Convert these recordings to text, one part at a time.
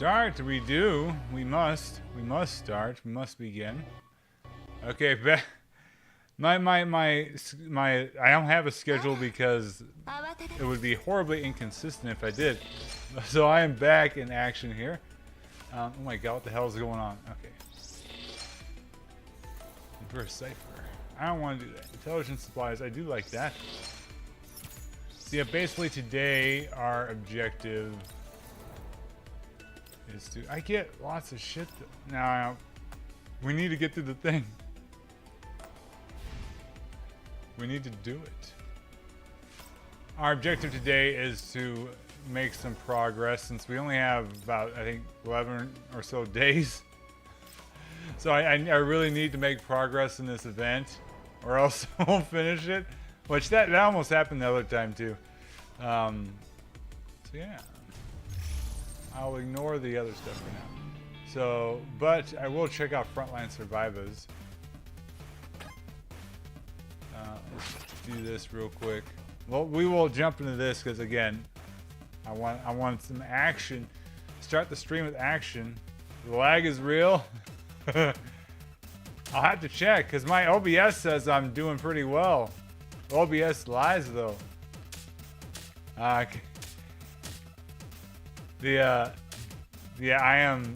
start? We do. We must. We must start. We must begin. Okay, my I don't have a schedule because it would be horribly inconsistent if I did. So I am back in action here. Oh my god, what the hell is going on? Okay. For a cipher. I don't want to do that. Intelligence supplies, I do like that. So yeah, basically today our objective is to... I get lots of shit now. We need to get through the thing. We need to do it. Our objective today is to make some progress since we only have about, I think, 11 or so days. So I really need to make progress in this event or else I won't finish it. Which that almost happened the other time too. So yeah. I'll ignore the other stuff for now. So, but I will check out Frontline Survivors. Let's do this real quick. Well, we will jump into this because again, I want some action. Start the stream with action. The lag is real. I'll have to check because my OBS says I'm doing pretty well. OBS lies though. Yeah, I am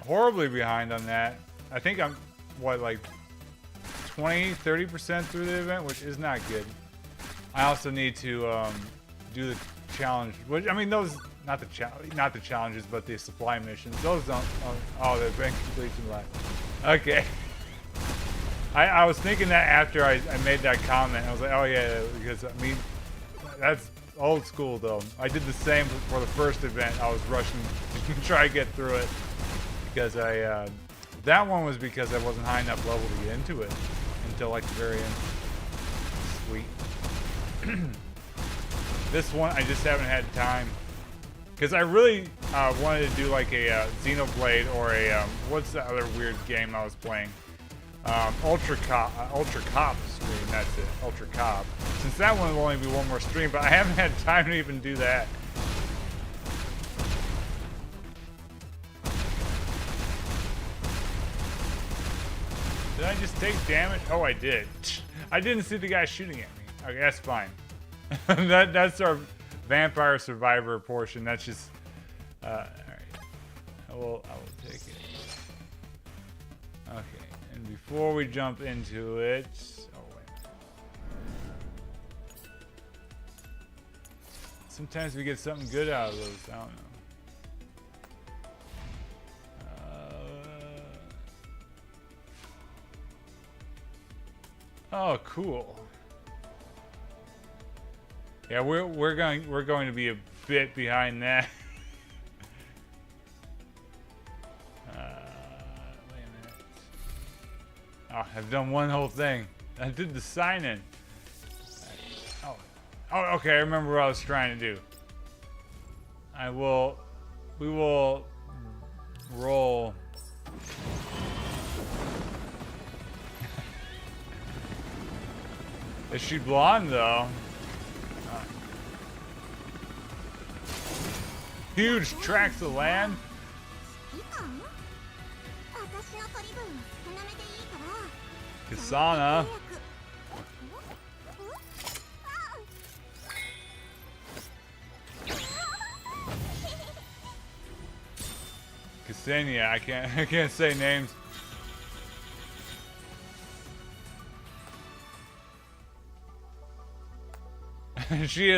horribly behind on that. I think I'm, what, like 20-30% through the event, which is not good. I also need to do the challenge, which, I mean, those, not the challenges, but the supply missions. Those don't, oh, they've been completion live. Okay. I was thinking that after I made that comment. I was like, oh yeah, because, I mean, that's old school though. I did the same for the first event. I was rushing to try to get through it because that one was because I wasn't high enough level to get into it until like the very end. Sweet. This one I just haven't had time because I really wanted to do like a Xenoblade or a what's the other weird game I was playing? Ultra Cop stream. That's it. Ultra Cop. Since that one will only be one more stream, but I haven't had time to even do that. Did I just take damage? Oh, I did. I didn't see the guy shooting at me. Okay, that's fine. That's our vampire survivor portion. That's just all right. I will take it. Okay. And before we jump into it, oh wait. Sometimes we get something good out of those. I don't know. Oh, cool. Yeah, we're going to be a bit behind that. Oh, I've done one whole thing. I did the sign-in. Oh, okay, I remember what I was trying to do. We will roll. Is she blonde though? Huge tracts of land. Kasana. Ksenia, I can't say names. She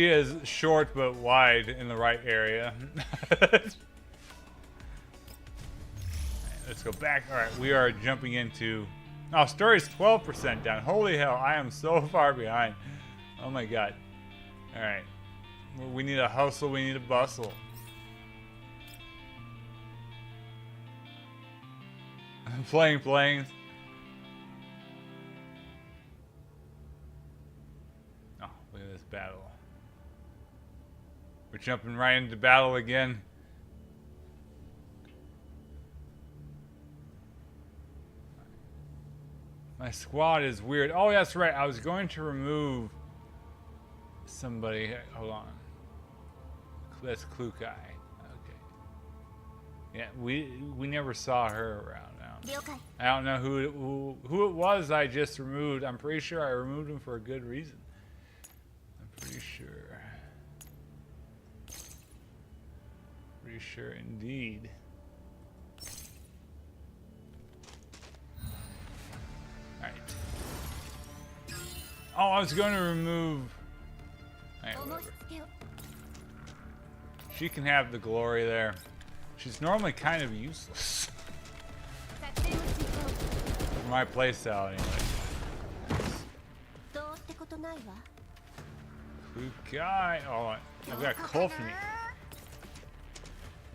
is short but wide in the right area. Right, let's go back. All right, we are jumping into. Oh, story's 12% down. Holy hell, I am so far behind. Oh my god. All right, we need a hustle. We need a bustle. Playing planes. Oh, look at this battle. We're jumping right into battle again. My squad is weird. Oh, that's right. I was going to remove somebody. Hold on. That's Klukai. Okay. Yeah, we never saw her around now. I don't know who it was I just removed. I'm pretty sure I removed him for a good reason. I'm pretty sure. Pretty sure indeed. Alright. Oh, I was going to remove... Alright, whatever. She can have the glory there. She's normally kind of useless. For my playstyle, anyway. Kukai. Oh, I've got Kolfini.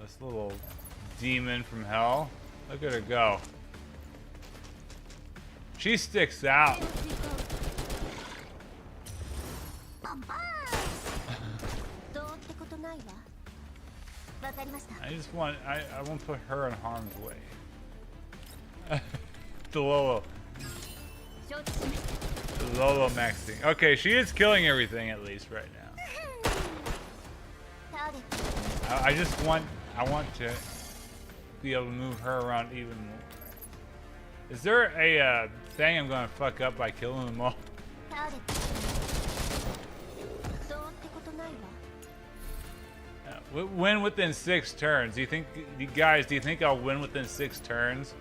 This little demon from hell. Look at her go. She sticks out. I just want, I won't put her in harm's way. The Lolo maxing. Okay, she is killing everything at least right now. I want to be able to move her around even more. Is there a thing I'm gonna fuck up by killing them all? Win within 6 turns. Do you think, guys? Do you think I'll win within 6 turns?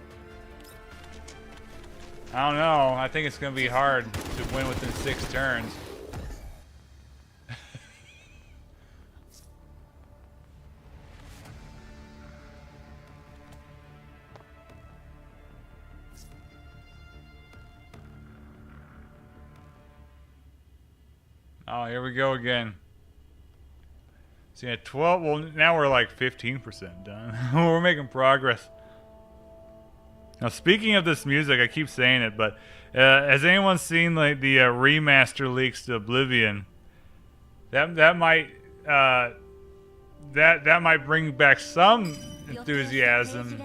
I don't know. I think it's gonna be hard to win within 6 turns. Oh, here we go again. So yeah, 12, well now we're like 15% done. We're making progress. Now speaking of this music, I keep saying it, but has anyone seen like the remaster leaks to Oblivion? That might bring back some enthusiasm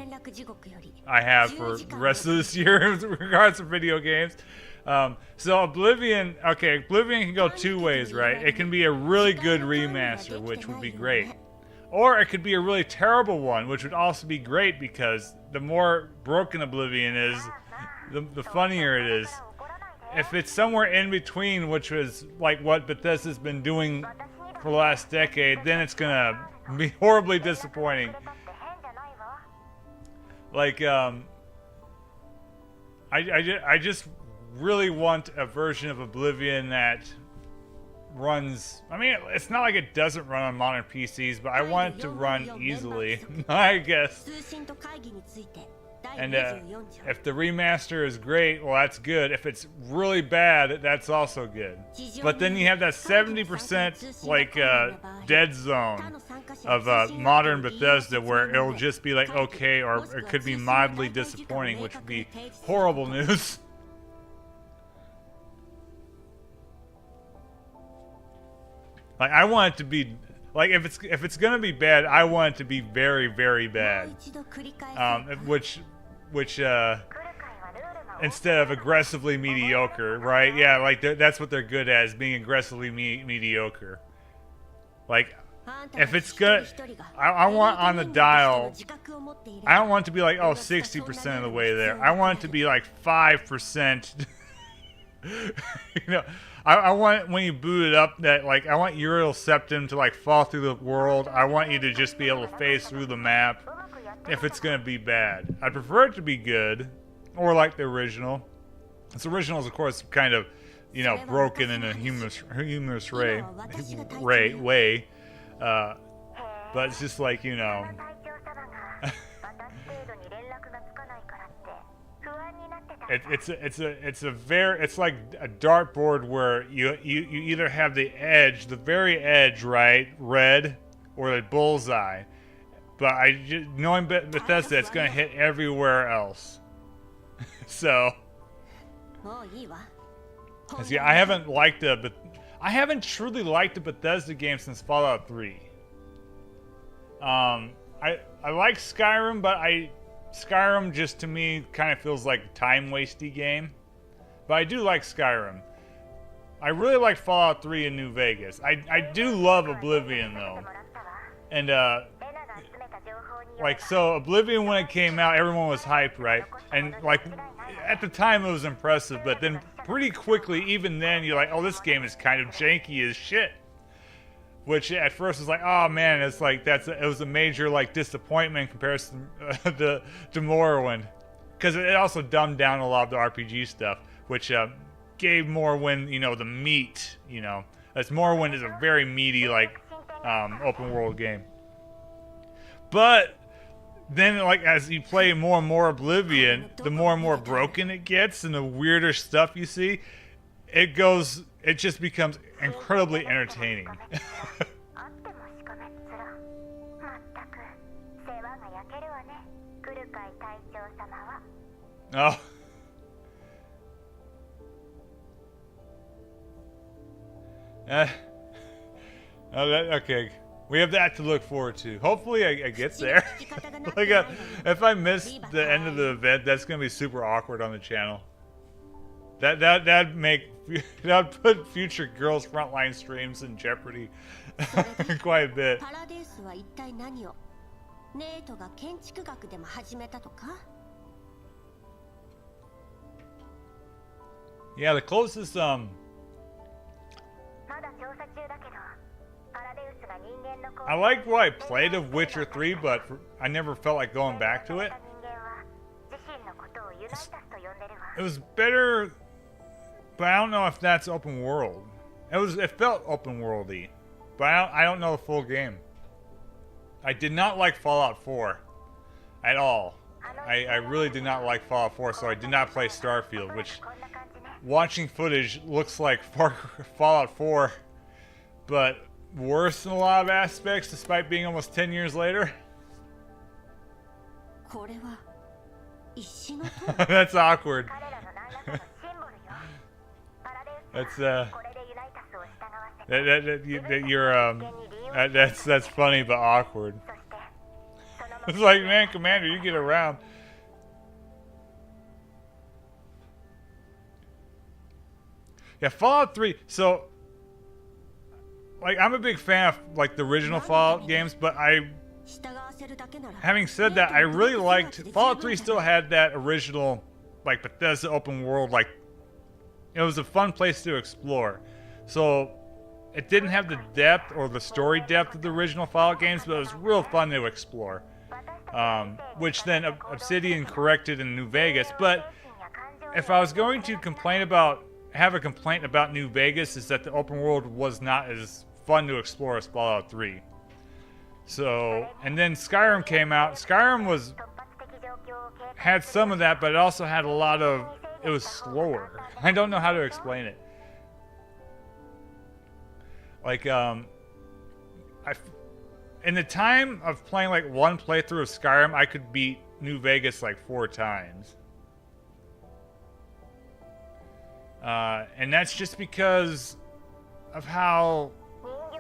I have for the rest of this year in regards to video games. So Oblivion, okay, Oblivion can go 2 ways, right? It can be a really good remaster, which would be great. Or it could be a really terrible one, which would also be great because the more broken Oblivion is, the funnier it is. If it's somewhere in between, which was like what Bethesda's been doing for the last decade, then it's gonna be horribly disappointing. Like, I just really want a version of Oblivion that runs, I mean, it's not like it doesn't run on modern PCs, but I want it to run easily, I guess. And if the remaster is great, well, that's good. If it's really bad, that's also good. But then you have that 70% like dead zone of modern Bethesda where it'll just be like okay, or it could be mildly disappointing, which would be horrible news. Like I want it to be, like if it's gonna be bad, I want it to be very, very bad. Which instead of aggressively mediocre, right? Yeah, like that's what they're good at, is being aggressively mediocre. Like if it's good, I want on the dial, I don't want it to be like, oh, 60% of the way there. I want it to be like 5%. You know, I want when you boot it up that like I want Uriel Septim to like fall through the world. I want you to just be able to phase through the map if it's gonna be bad. I prefer it to be good, or like the original. This original is of course kind of, you know, broken in a humorous way. But it's just like, you know. It's like a dartboard where you either have the edge, the very edge, right, red, or the bullseye. But knowing Bethesda, it's gonna hit everywhere else. So, see, I haven't truly liked the Bethesda game since Fallout 3. I like Skyrim, but Skyrim just to me kind of feels like a time-wasty game. But I do like Skyrim. I really like Fallout 3 in New Vegas. I do love Oblivion though. And like, so Oblivion, when it came out, everyone was hyped, right? And like, at the time it was impressive, but then pretty quickly, even then, you're like, oh, this game is kind of janky as shit. Which at first was like, oh man, it's like, it was a major like disappointment in comparison to Morrowind. Because it also dumbed down a lot of the RPG stuff, which gave Morrowind, you know, the meat, you know. As Morrowind is a very meaty, like, open world game. But then, like, as you play more and more Oblivion, the more and more broken it gets and the weirder stuff you see, it just becomes incredibly entertaining. Oh. Okay. We have that to look forward to. Hopefully I get there. Like, if I miss the end of the event, that's gonna be super awkward on the channel. That'd put future girls' Frontline streams in jeopardy quite a bit. Yeah, the closest I liked what I played of Witcher 3, but I never felt like going back to it. It was better, but I don't know if that's open world. It felt open worldy, but I don't know the full game. I did not like Fallout 4 at all. I really did not like Fallout 4, so I did not play Starfield, which, watching footage, looks like Fallout 4, but worse in a lot of aspects, despite being almost 10 years later. That's awkward. That's funny but awkward. It's like, man, Commander, you get around. Yeah, Fallout 3. So, like, I'm a big fan of like the original Fallout games, but having said that, I really liked Fallout 3. Still had that original, like, Bethesda open world. Like, it was a fun place to explore. So it didn't have the depth or the story depth of the original Fallout games, but it was real fun to explore. Which then Obsidian corrected in New Vegas. But if I was going to have a complaint about New Vegas, is that the open world was not as fun to explore as Fallout 3. So, and then Skyrim came out. Skyrim had some of that, but it also had a lot of, it was slower. I don't know how to explain it. Like, in the time of playing like one playthrough of Skyrim, I could beat New Vegas like 4 times. And that's just because of how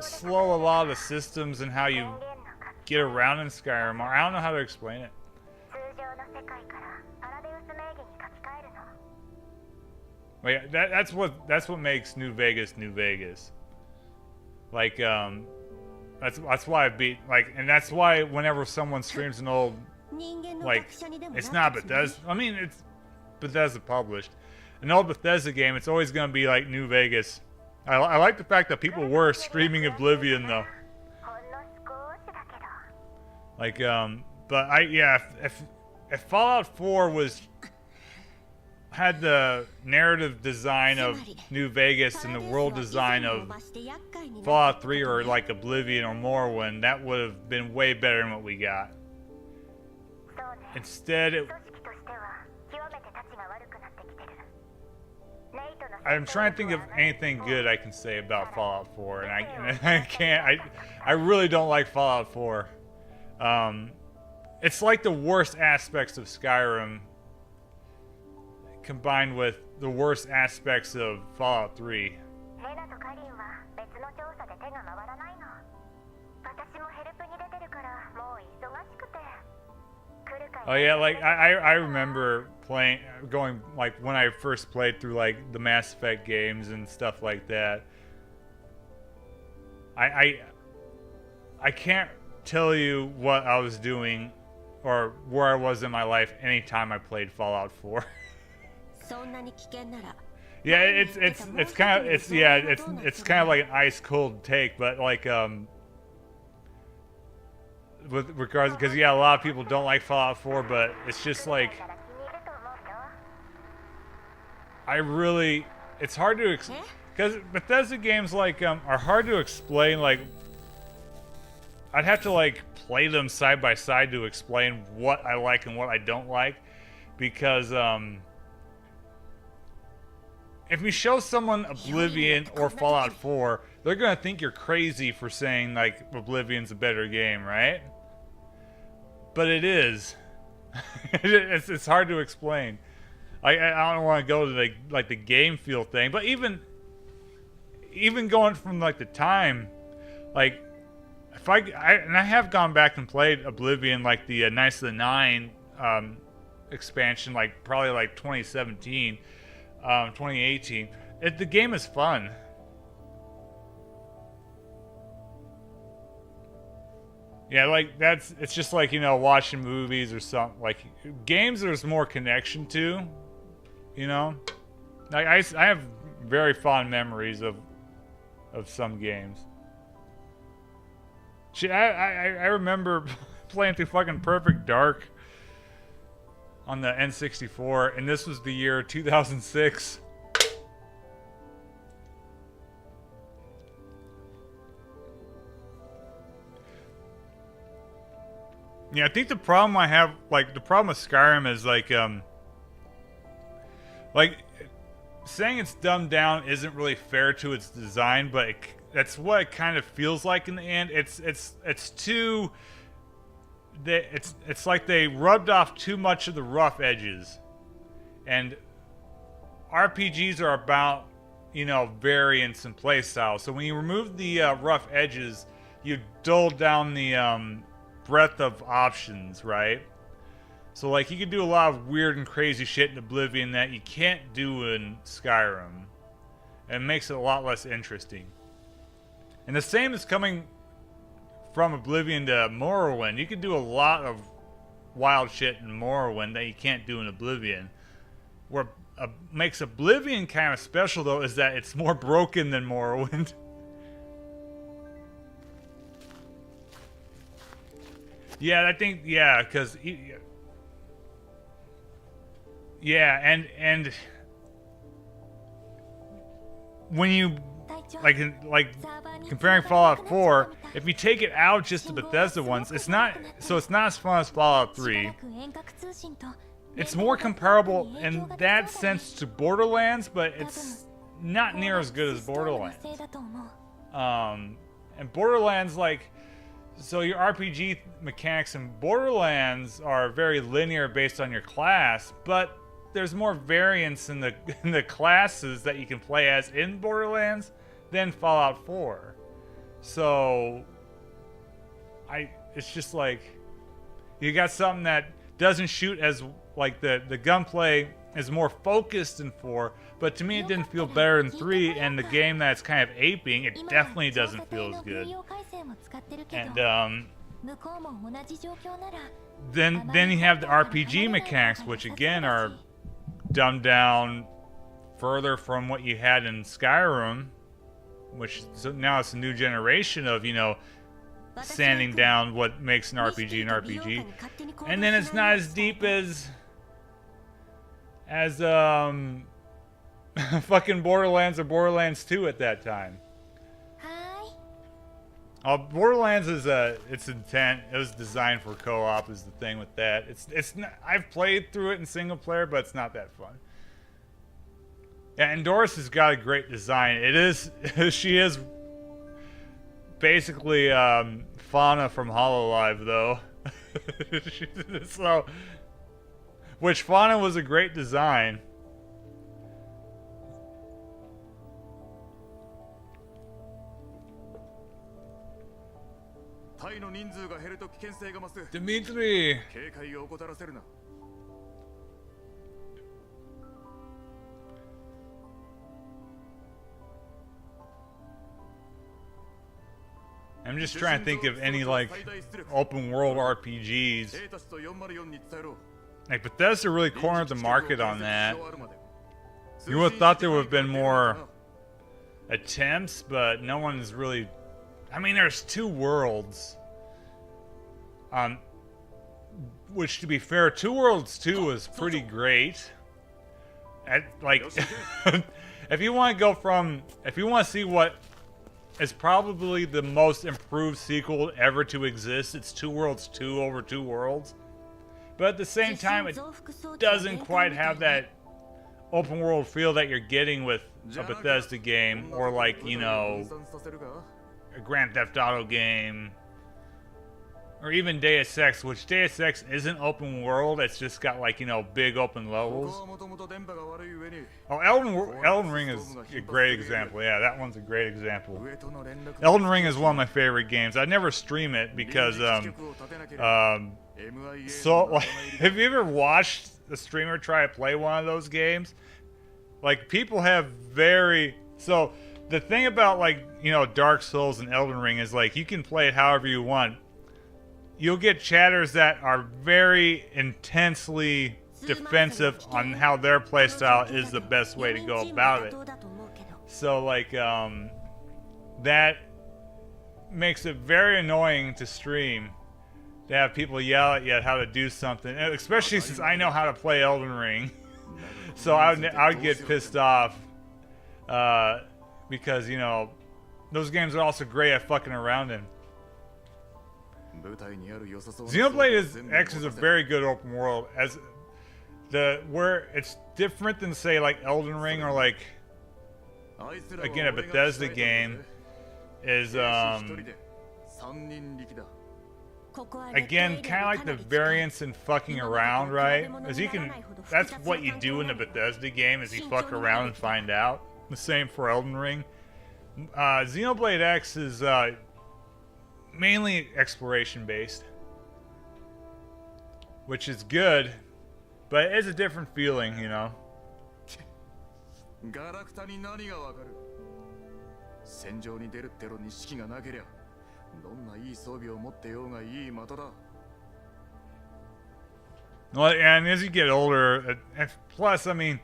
slow a lot of the systems and how you get around in Skyrim are. I don't know how to explain it. But yeah, that's what makes New Vegas New Vegas. Like, that's why I beat, like, and that's why whenever someone streams an old, like, it's not Bethesda, I mean, it's Bethesda published, an old Bethesda game, it's always going to be like New Vegas. I like the fact that people were streaming Oblivion though. Like, but if Fallout 4 had the narrative design of New Vegas and the world design of Fallout 3 or like Oblivion or Morrowind, that would have been way better than what we got. Instead, I'm trying to think of anything good I can say about Fallout 4, and I can't. I really don't like Fallout 4. It's like the worst aspects of Skyrim combined with the worst aspects of Fallout 3. Oh yeah, like I remember going like when I first played through like the Mass Effect games and stuff like that. I can't tell you what I was doing or where I was in my life anytime I played Fallout 4. Yeah, it's kind of it's kind of like an ice cold take, but like with regards, because yeah, a lot of people don't like Fallout 4, but it's just like it's hard to because Bethesda games like are hard to explain. Like I'd have to like play them side by side to explain what I like and what I don't like, because if you show someone Oblivion or Fallout 4, they're gonna think you're crazy for saying like Oblivion's a better game, right? But it is. it's hard to explain. I don't want to go to the game feel thing, but even going from like the time, like if I have gone back and played Oblivion, like the Knights of the Nine expansion, like probably like 2017. 2018. The game is fun. Yeah, like it's just like, you know, watching movies or something. Like games there's more connection to, you know? Like I have very fond memories of some games. Shit, I remember playing through fucking Perfect Dark on the N64, and this was the year 2006. Yeah, I think the problem I have, like, the problem with Skyrim is, like saying it's dumbed down isn't really fair to its design, but that's what it kind of feels like in the end. It's too... It's like they rubbed off too much of the rough edges, and RPGs are about, you know, variance and play style. So when you remove the rough edges, you dull down the breadth of options, right? So like you can do a lot of weird and crazy shit in Oblivion that you can't do in Skyrim, and it makes it a lot less interesting. And the same is coming from Oblivion to Morrowind. You can do a lot of wild shit in Morrowind that you can't do in Oblivion. What makes Oblivion kind of special, though, is that it's more broken than Morrowind. Yeah, I think, yeah, because... Yeah, and... When you... Like comparing Fallout 4, if you take it out just the Bethesda ones, it's not as fun as Fallout 3. It's more comparable in that sense to Borderlands, but it's not near as good as Borderlands. And Borderlands, like, so your RPG mechanics in Borderlands are very linear based on your class, but there's more variance in the classes that you can play as in Borderlands than Fallout 4. So it's just like you got something that doesn't shoot as like the gunplay is more focused in 4, but to me it didn't feel better in 3, and the game that's kind of aping, it definitely doesn't feel as good. And then you have the RPG mechanics, which again are dumbed down further from what you had in Skyrim, which so now it's a new generation of, you know, sanding down what makes an RPG an RPG. And then it's not as deep as fucking Borderlands or Borderlands 2 at that time. Borderlands is its intent. It was designed for co-op. Is the thing with that. It's not, I've played through it in single player, but it's not that fun. Yeah, and Doris has got a great design. It is she is basically Fauna from Hololive, though. So, which Fauna was a great design. Dmitri! I'm just trying to think of any like open world RPGs. Like Bethesda really cornered the market on that. You would have thought there would have been more attempts, but no one's really. I mean, there's 2 worlds. Which, to be fair, 2 Worlds 2 was pretty great. Like, if you want to go from, if you want to see what is probably the most improved sequel ever to exist, it's 2 Worlds 2 over 2 Worlds. But at the same time, it doesn't quite have that open world feel that you're getting with a Bethesda game, or like, you know, a Grand Theft Auto game, or even Deus Ex, which Deus Ex isn't open world, it's just got like, you know, big open levels. Oh, Elden Ring is a great example. Yeah, that one's a great example. Elden Ring is one of my favorite games. I never stream it because, so, like, have you ever watched a streamer try to play one of those games? Like, people have so, the thing about, like, you know, Dark Souls and Elden Ring is, like, you can play it however you want. You'll get chatters that are very intensely defensive on how their playstyle is the best way to go about it. So, like, that makes it very annoying to stream, to have people yell at you how to do something, especially since I know how to play Elden Ring. So I would get pissed off, because, you know, those games are also great at fucking around in. Xenoblade X is a very good open world, as where it's different than, say, like Elden Ring or like, again, a Bethesda game is again, kind of like the variance in fucking around, right? As you can, that's what you do in a Bethesda game, is you fuck around and find out. The same for Elden Ring. Xenoblade X is mainly exploration based, which is good, but it's a different feeling, you know. Well, and as you get older, plus, I mean,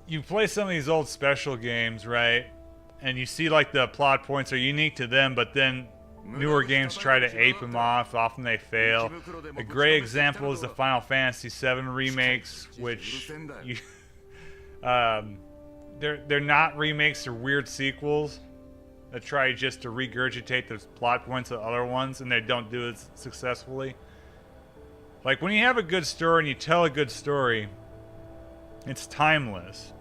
you play some of these old special games, right? And you see, like, the plot points are unique to them, but then newer games try to ape them off. Often they fail. A great example is the Final Fantasy VII remakes, which they're not remakes, they're weird sequels that try just to regurgitate the plot points of other ones, and they don't do it successfully. Like, when you have a good story and you tell a good story, it's timeless.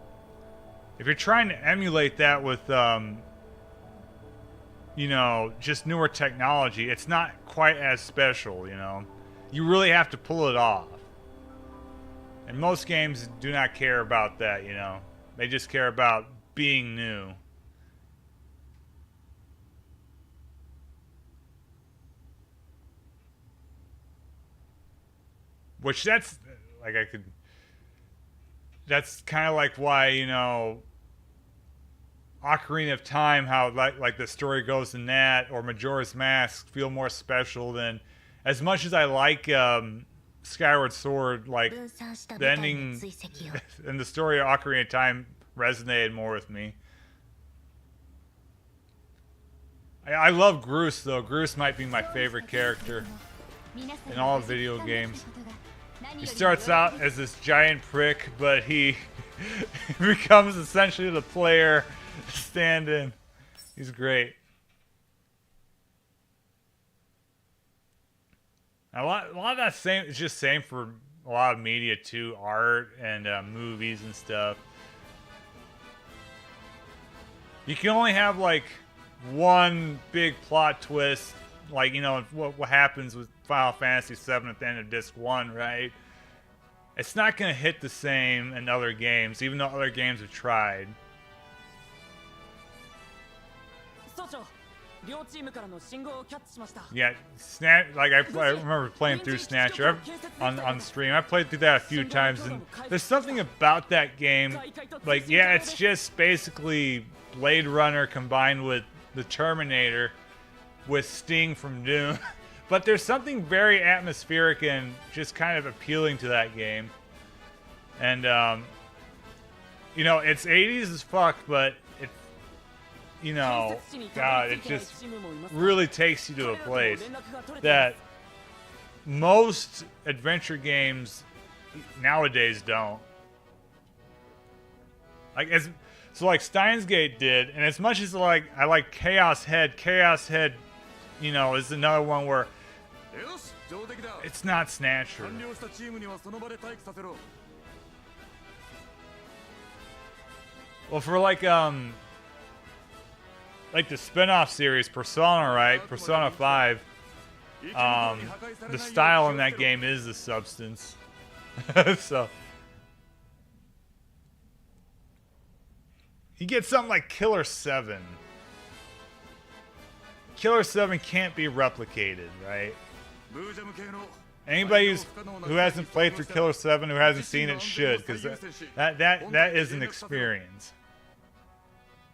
If you're trying to emulate that with, you know, just newer technology, it's not quite as special, you know. You really have to pull it off. And most games do not care about that, you know. They just care about being new. Which that's, like, that's kind of like why, you know, Ocarina of Time, how like the story goes in that, or Majora's Mask feel more special than, as much as I like Skyward Sword, like, the ending and the story of Ocarina of Time resonated more with me. I love Groose, though. Groose might be my favorite character in all video games. He starts out as this giant prick, but he becomes essentially the player stand-in. He's great. A lot of that same. It's just same for a lot of media too, art and movies and stuff. You can only have like one big plot twist, like, you know, what happens with Final Fantasy VII at the end of Disc 1, right? It's not going to hit the same in other games, even though other games have tried. Yeah, like I remember playing through Snatcher on stream. I played through that a few times, and there's something about that game, like, yeah, it's just basically Blade Runner combined with the Terminator with Sting from Doom. But there's something very atmospheric and just kind of appealing to that game. And, you know, it's 80s as fuck, but it, you know, God, it just really takes you to a place that most adventure games nowadays don't. Like, so like Steins Gate did, and as much as like I like Chaos Head, you know, is another one where it's not Snatcher. Well, for like the spin-off series, Persona, right? Persona 5, the style in that game is the substance. So you get something like Killer 7. Killer 7 can't be replicated, right? Anybody who hasn't played through Killer 7, who hasn't seen it, should, because that is an experience.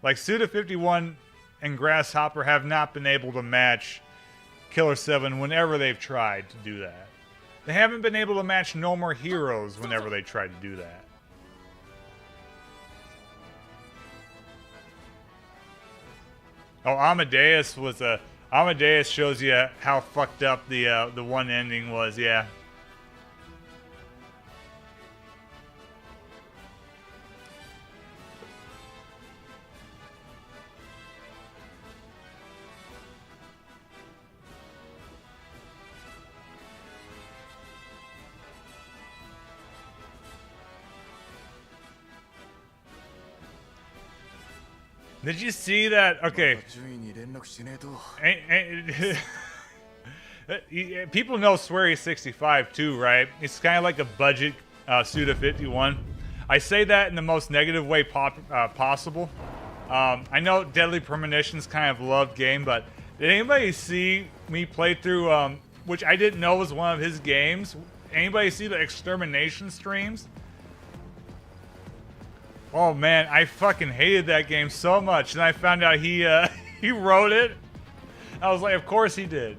Like Suda51 and Grasshopper have not been able to match Killer 7 whenever they've tried to do that. They haven't been able to match No More Heroes whenever they tried to do that. Oh, Amadeus was a... Amadeus shows you how fucked up the one ending was, yeah. Did you see that? Okay. People know Swery65 too, right? It's kind of like a budget Suda51. I say that in the most negative way possible. I know Deadly Premonition's kind of a loved game, but did anybody see me play through, which I didn't know was one of his games? Anybody see the Extermination streams? Oh man, I fucking hated that game so much, and I found out he he wrote it. I was like, of course he did.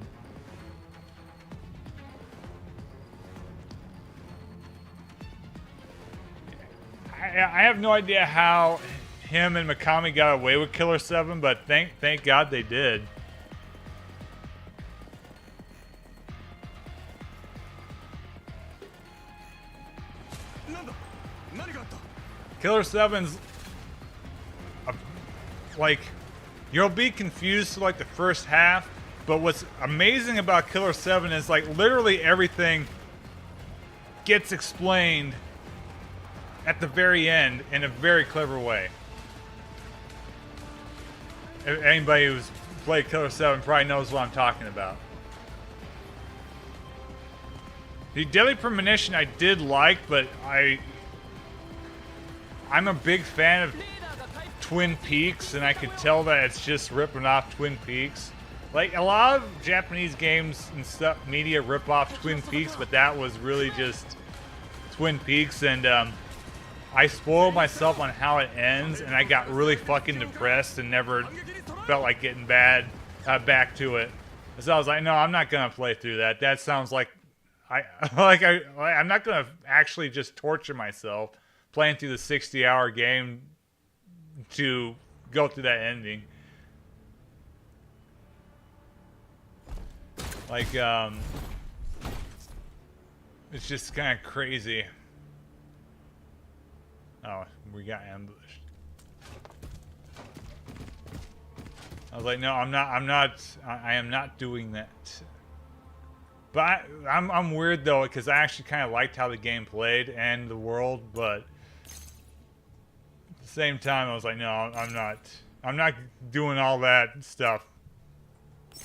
I have no idea how him and Mikami got away with Killer 7, but thank God they did. Killer 7's like, you'll be confused for like the first half, but what's amazing about Killer 7 is like literally everything gets explained at the very end in a very clever way. Anybody who's played Killer 7 probably knows what I'm talking about. The Deadly Premonition I did like, but I'm a big fan of Twin Peaks, and I could tell that it's just ripping off Twin Peaks. Like, a lot of Japanese games and stuff, media rip off Twin Peaks, but that was really just Twin Peaks, and I spoiled myself on how it ends, and I got really fucking depressed and never felt like getting back to it. So I was like, no, I'm not gonna play through that. That sounds like I'm not gonna actually just torture myself playing through the 60-hour game to go through that ending. Like, it's just kind of crazy. Oh, we got ambushed. I was like, no, I am not doing that. But I'm weird though, because I actually kind of liked how the game played and the world, but at the same time, I was like, no, I'm not doing all that stuff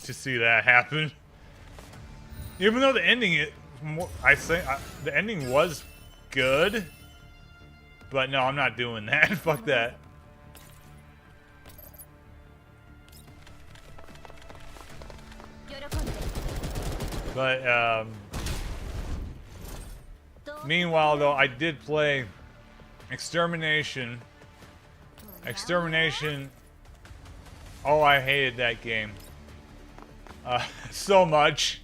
to see that happen. Even though the ending, the ending was good, but no, I'm not doing that. Fuck that. But meanwhile, though, I did play Extermination. Extermination Oh, I hated that game. So much.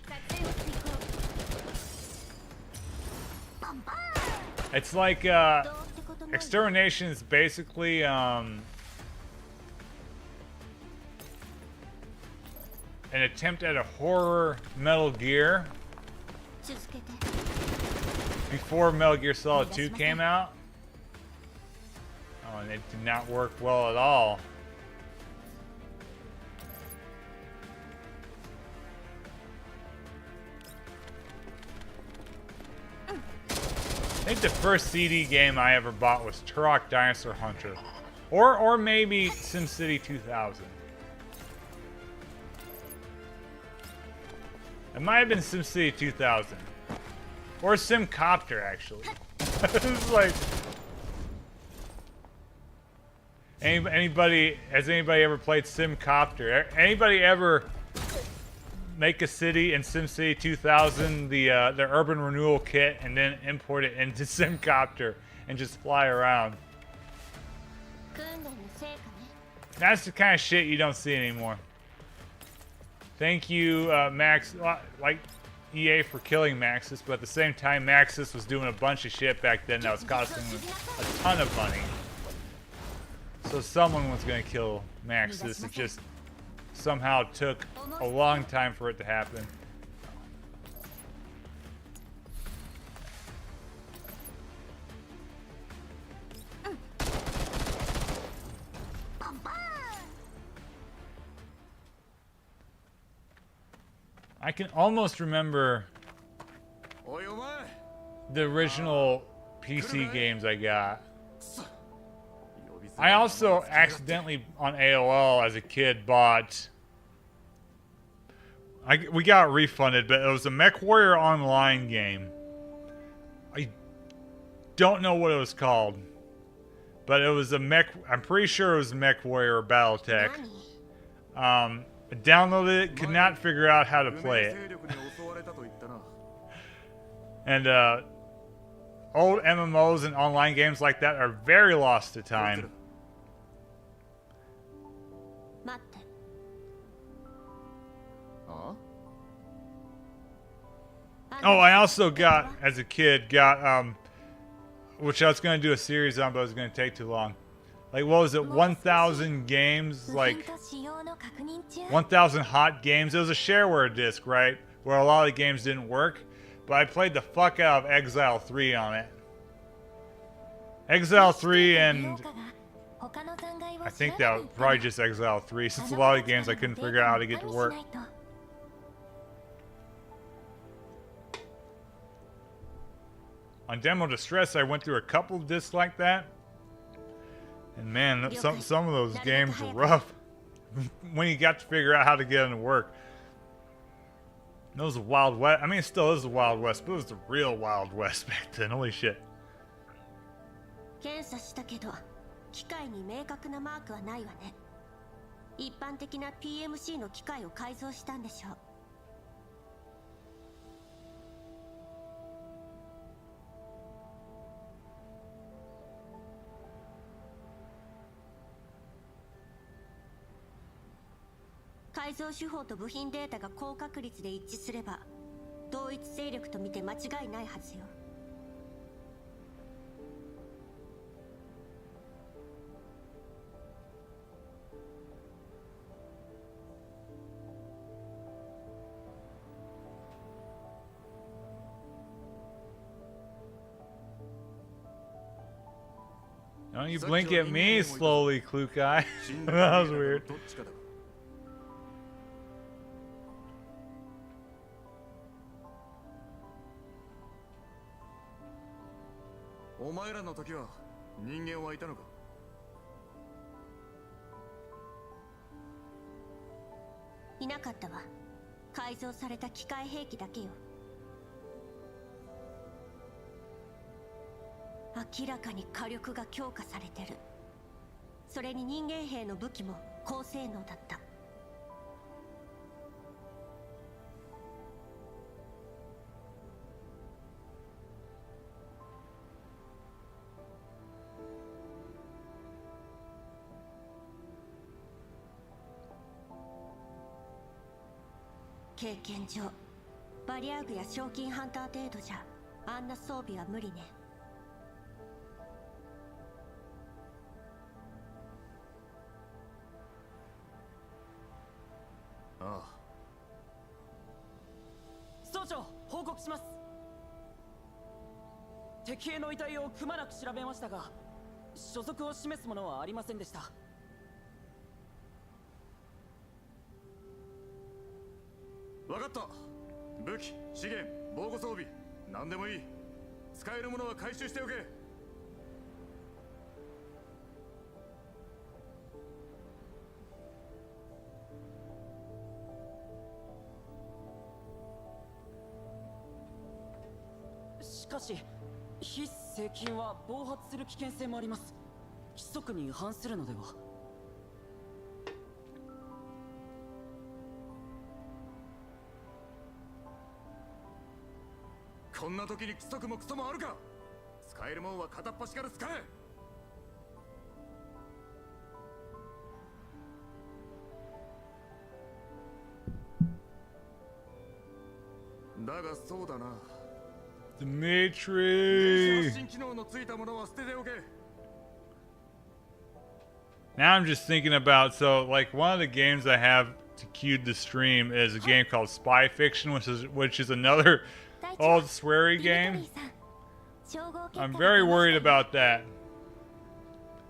It's like, Extermination is basically, an attempt at a horror Metal Gear before Metal Gear Solid 2 came out. Oh, and it did not work well at all. I think the first CD game I ever bought was Turok Dinosaur Hunter. Or maybe SimCity 2000. It might have been SimCity 2000. Or SimCopter, actually. It's like... Anybody... Has anybody ever played SimCopter? Anybody ever make a city in SimCity 2000, the urban renewal kit, and then import it into SimCopter and just fly around? That's the kind of shit you don't see anymore. Thank you, Max, like EA for killing Maxis, but at the same time, Maxis was doing a bunch of shit back then that was costing them a ton of money. So someone was gonna kill Maxis. It just somehow took a long time for it to happen. I can almost remember the original PC games I got. I also accidentally on AOL as a kid bought... we got refunded, but it was a MechWarrior Online game. I don't know what it was called, but it was a mech... I'm pretty sure it was MechWarrior Battletech. I downloaded it, could not figure out how to play it. And old MMOs and online games like that are very lost to time. Oh, I also got, as a kid, which I was going to do a series on, but it was going to take too long. Like, what was it, 1,000 games, like, 1,000 hot games. It was a shareware disc, right, where a lot of the games didn't work, but I played the fuck out of Exile 3 on it. Exile 3 and... I think that was probably just Exile 3, since a lot of the games I couldn't figure out how to get to work. On Demo Distress, I went through a couple of discs like that. And man, some of those games were rough. When you got to figure out how to get them to work. It was a Wild West. I mean, it still is a Wild West, but it was the real Wild West back then. Holy shit. 検査したけど、機械に明確なマークはないわね。一般的な PMC の機械を改造したんでしょう。改造手法と部品データが高確率で一致すれば、同一勢力と見て間違いないはずよ。Don't you blink at me slowly, Klukai. That was weird. お前らの時は人間はいたのか？いなかったわ。改造された機械兵器だけよ。明らかに火力が強化されてる。それに人間兵の武器も高性能だった。経験上バリアーグや賞金ハンター程度じゃあんな装備は無理ね。ああ。総長、報告します。敵兵の遺体をくまなく調べましたが、所属を示すものはありませんでした。分かった。武器、資源、防護装備、何でもいい。使えるものは回収しておけ。しかし、非正禁は暴発する危険性もあります。規則に違反するのでは。こんな時に規則もクソもあるか。使えるもんは片っ端から使え。だがそうだな。Dmitri! 新機能のついたものは捨てておけ。 Now I'm just thinking about, so like one of the games I have to cue the stream is a game called Spy Fiction, which is another old sweary game. I'm very worried about that,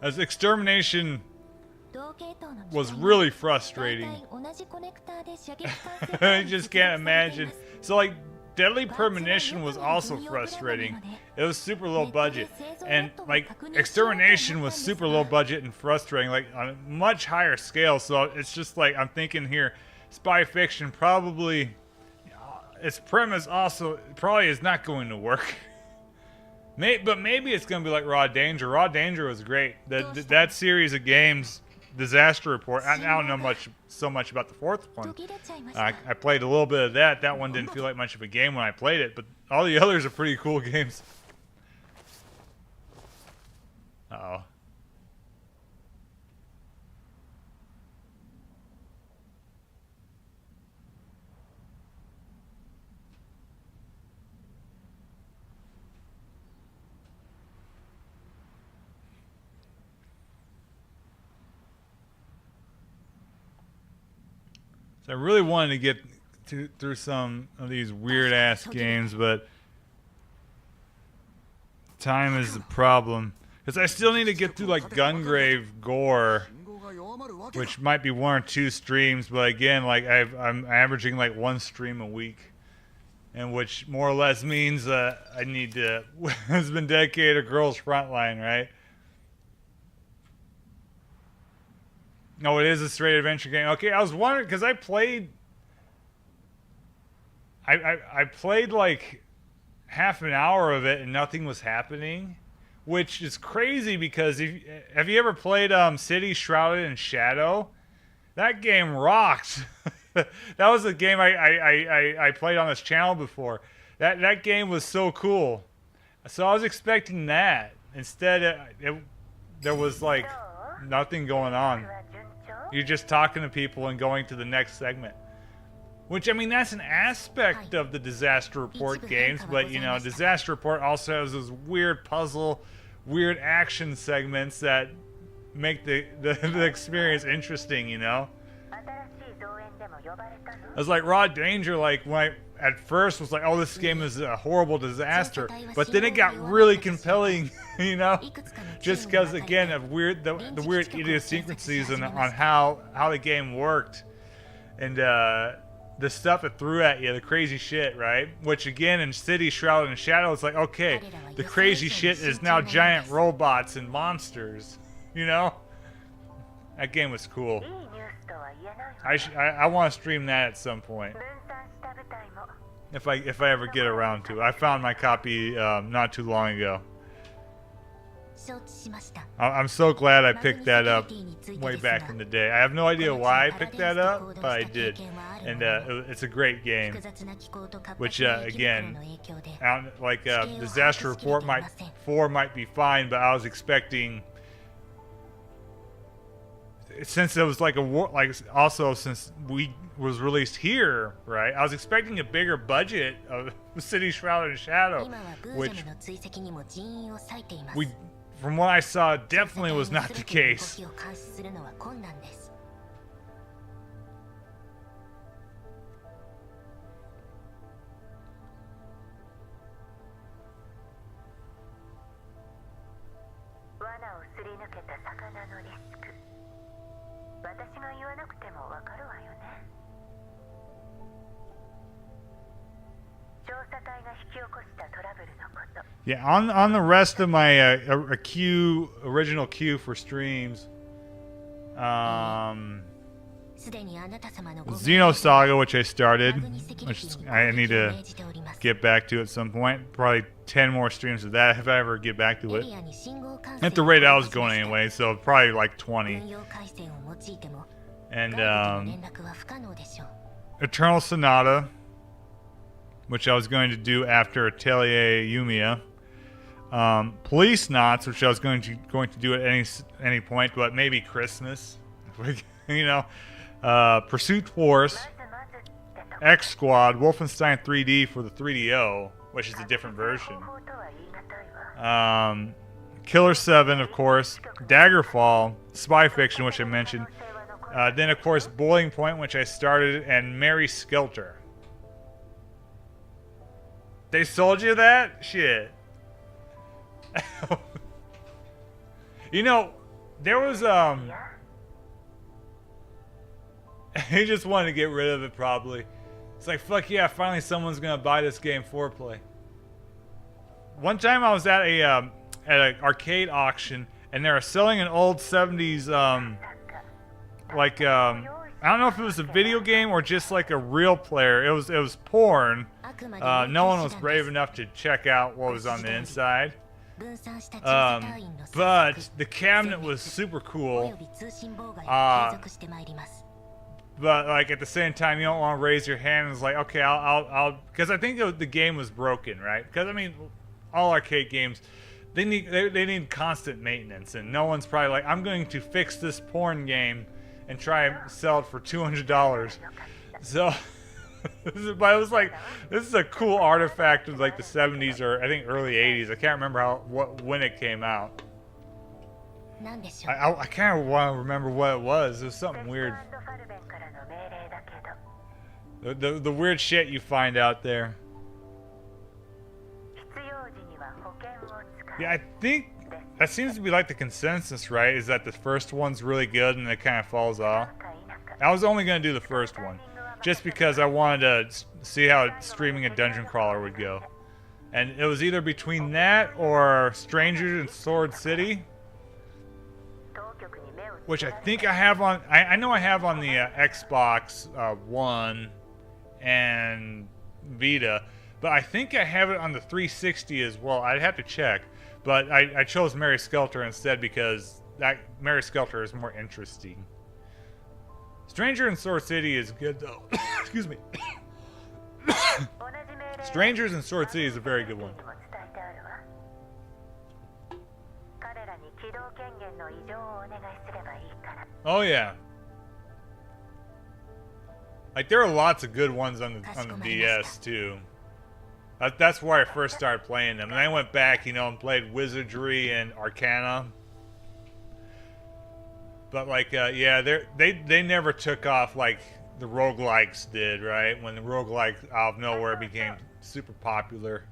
as Extermination was really frustrating. I just can't imagine. So like Deadly Premonition was also frustrating. It was super low budget, and like Extermination was super low budget and frustrating, like on a much higher scale. So it's just like I'm thinking here, Spy Fiction probably, its premise also probably is not going to work. But maybe it's going to be like Raw Danger. Raw Danger was great. That series of games, Disaster Report. I don't know so much about the fourth one. I played a little bit of that. That one didn't feel like much of a game when I played it, but all the others are pretty cool games. Uh-oh. So I really wanted to get through some of these weird-ass games, but time is the problem. Because I still need to get through, like, Gungrave Gore, which might be 1 or 2 streams, but again, like, I'm averaging, like, 1 stream a week. And which more or less means I need to... has been dedicated to Girls Frontline, right? No, it is a straight adventure game. Okay, I was wondering because I played like half an hour of it and nothing was happening, which is crazy because have you ever played City Shrouded in Shadow? That game rocked. That was a game I played on this channel before. That game was so cool. So I was expecting that. Instead, there was like nothing going on. You're just talking to people and going to the next segment. Which, I mean, that's an aspect of the Disaster Report games, but, you know, Disaster Report also has those weird puzzle, weird action segments that make the experience interesting, you know? I was like, Raw Danger, like, when I at first was like, oh, this game is a horrible disaster, but then it got really compelling, you know? Just because, again, of the weird idiosyncrasies on how the game worked. And the stuff it threw at you, the crazy shit, right? Which, again, in City Shrouded in Shadow, it's like, okay, the crazy shit is now giant robots and monsters, you know? That game was cool. I want to stream that at some point. If I ever get around to it. I found my copy not too long ago. I'm so glad I picked that up way back in the day. I have no idea why I picked that up, but I did. And it's a great game. Which, again, like Disaster Report 4 might be fine, but I was expecting... since it was like a war, like also since we was released here, right? I was expecting a bigger budget of City Shrouded in Shadow, 今はブー which ジャムの追跡にも人員を割いています we, from what I saw, definitely was not the 全ての case. 動きを監視するのは困難です 罠をすり抜けた魚のリスク私が言わなくてもわかるわよね調査隊が引き起こしたトラブルのこと Yeah, on the rest of my original queue for streams, すでにあなた様のご Xenosaga, which I started, ラグにセキュリ which ティに I need 攻撃を to 命じております get back to at some point. Probably 10 more streams of that if I ever get back to エ it. リアに信号管 At 制 the を rate I was 開放 going しました anyway, so probably like 20. 運用回線を用いても And 外部との連絡は不可能でしょう Eternal Sonata, which I was going to do after Atelier Yumiya. Police Knots, which I was going to do at any point, but maybe Christmas. You know. Pursuit Force, まずまずってと X Squad, Wolfenstein 3D for the 3DO, which is a different version. 方法とは言い難いわ Killer 7, of course, Daggerfall, Spy Fiction, which I mentioned. Then, of course, Boiling Point, which I started, and Mary Skelter. They sold you that? Shit. You know, there was, he just wanted to get rid of it, probably. It's like, fuck yeah, finally someone's gonna buy this game for play. One time I was at an arcade auction, and they were selling an old 70s, I don't know if it was a video game or just like a real player. It was porn. あくまでも No one was 手段 brave です enough to check out what was on the inside. 分散した調査隊員の But 捜索 the cabinet was super お cool. よび通信妨害を継続してまいります But like at the same time, you don't want to raise your hand. And it's like, okay, I'll, because I think the game was broken, right? Because I mean, all arcade games, they need constant maintenance, and no one's probably like, I'm going to fix this porn game and try and sell it for $200. So, but it was like, this is a cool artifact of like the 70s or I think early 80s. I can't remember when it came out. なんでしょう I kind of want to remember what it was. It was something weird. ファルベンからの命令だけど The weird shit you find out there. 必要時には保険を使う Yeah, I think that seems to be like the consensus, right? Is that the first one's really good and it kind of falls off. か否か I was only going to do the first one, just because I wanted to see how streaming a dungeon crawler would go. And it was either between that or Strangers in Sword City, 当局に目をつ which I think I have on. I know I have on the Xbox One and Vita, but I think I have it on the 360 as well. I'd have to check, but I chose Mary Skelter instead because that Mary Skelter is more interesting. Stranger in Sword City is good though. Excuse me. 同じ命令 Strangers in Sword City is a very good one. にも伝えてあるわ彼らに起動権限の異常をお願いすればいいから Oh yeah. Like there are lots of good ones on the DS too. That's where I first started playing them, and I went back, and played Wizardry and Arcana. But like, yeah, they never took off like the roguelikes did, right? When the roguelike out of nowhere became super popular.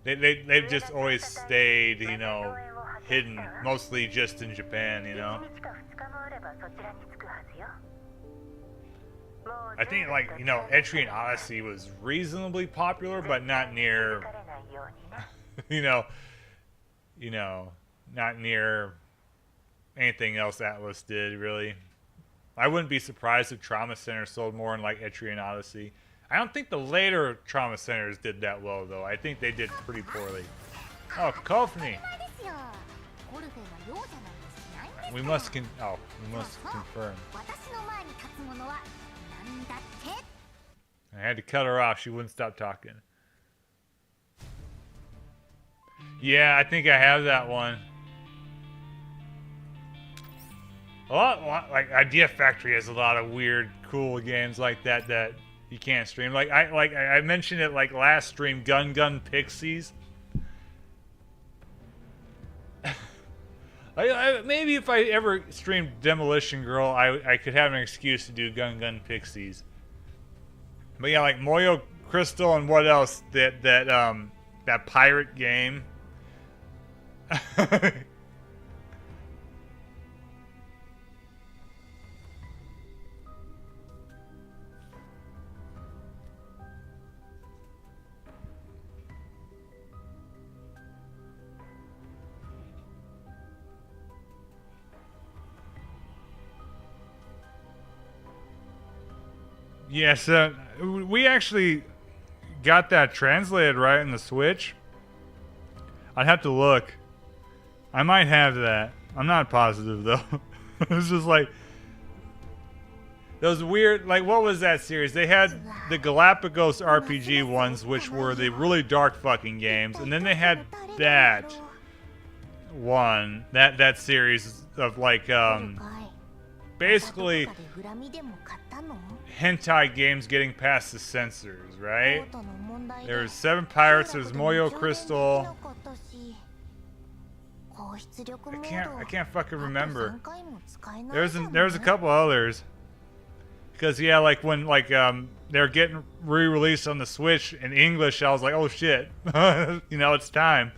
They've just always stayed, hidden, mostly just in Japan, 1日か2日もあればそちらに着くはずよもう I think like, Etrian Odyssey was reasonably popular, but not near, 疲れないようにね not near anything else Atlas did, really. I wouldn't be surprised if Trauma Center sold more than like Etrian Odyssey. I don't think the later Trauma Centers did that well, though. I think they did pretty poorly. Oh, Kofni! ですよゴルフェは容赦なんてしないんです We must confirm. 私の前に立つものは何だって I had to cut her off. She wouldn't stop talking. Yeah, I think I have that one. Like Idea Factory has a lot of weird, cool games like that that you can't stream. I mentioned it like last stream. Gun Pixies. Maybe if I ever streamed Demolition Girl, I could have an excuse to do Gun Pixies. But yeah, like Moyo Crystal and what else? That pirate game. Yes, we actually got that translated right in the Switch. I'd have to look. I might have that. I'm not positive though. It's just like those weird, like what was that series? They had the Galapagos RPG ones, which were the really dark fucking games, and then they had that one, that series of like basically hentai games getting past the censors, right? There's 7 Pirates, there's Moyo Crystal. I can't fucking remember. There's a couple others. Because yeah, like when they're getting re-released on the Switch in English, I was like, oh shit. You know, it's time.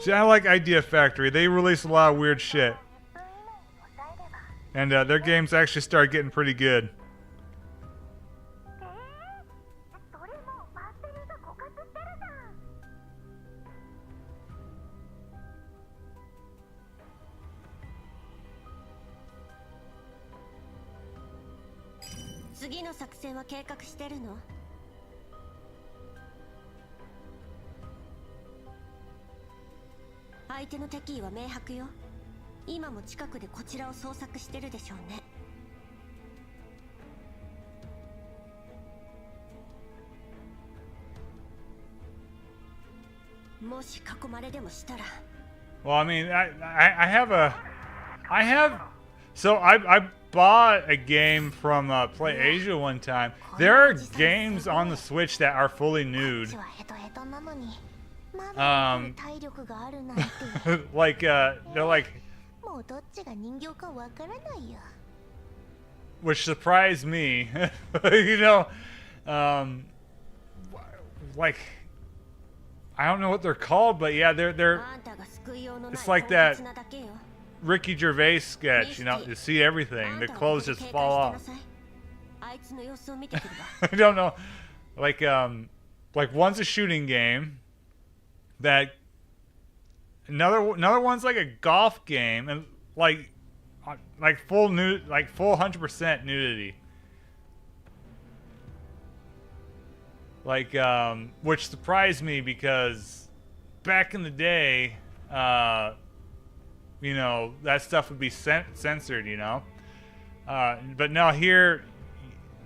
See, I like Idea Factory. They release a lot of weird shit. And their games actually start getting pretty good. No? 相手の敵意は明白よ。今も近くでこちらを捜索してるでしょうね。もし囲まれでもしたら。Well, I mean, I have, so I bought a game from Play Asia one time. There are games on the Switch that are fully nude. Like they're like, which surprised me. You know, like I don't know what they're called, but yeah, they're it's like that Ricky Gervais sketch, you know, you see everything, the clothes just fall off. I don't know, like one's a shooting game. That another one's like a golf game, and like full 100% nudity. Like which surprised me because back in the day, you know, that stuff would be censored, you know. But now here,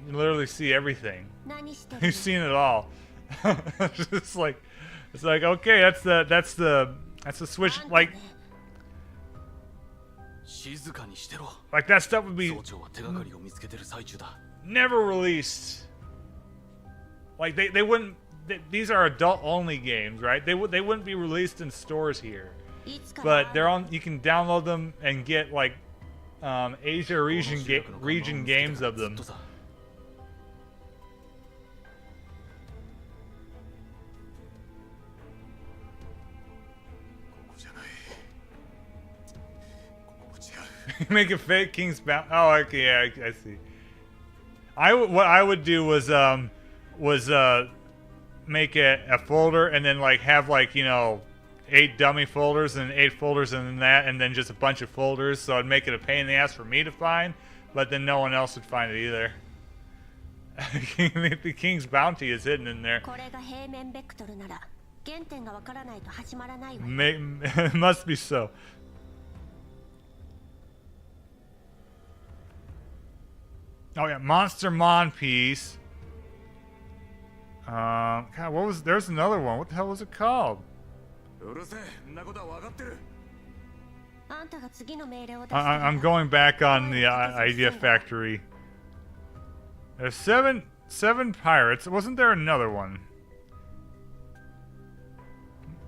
you literally see everything. You've seen it all. It's like. It's like, okay, that's the Switch, like that stuff would be never released. Like they wouldn't. These are adult only games, right? They wouldn't be released in stores here, but they're on. You can download them and get like Asia region games of them. Make a fake King's Bounty. Oh, okay, yeah, I see. What I would do was make a folder and then like have like, you know, 8 dummy folders and 8 folders and that, and then just a bunch of folders. So I'd make it a pain in the ass for me to find, but then no one else would find it either. The King's Bounty is hidden in there. It must be so. Oh yeah, Monster Mon piece. God, what was? There's another one. What the hell was it called? うるせえ、んなことは分かってる。あんたが次の命令を出して I'm going back on the idea factory. There's seven pirates. Wasn't there another one?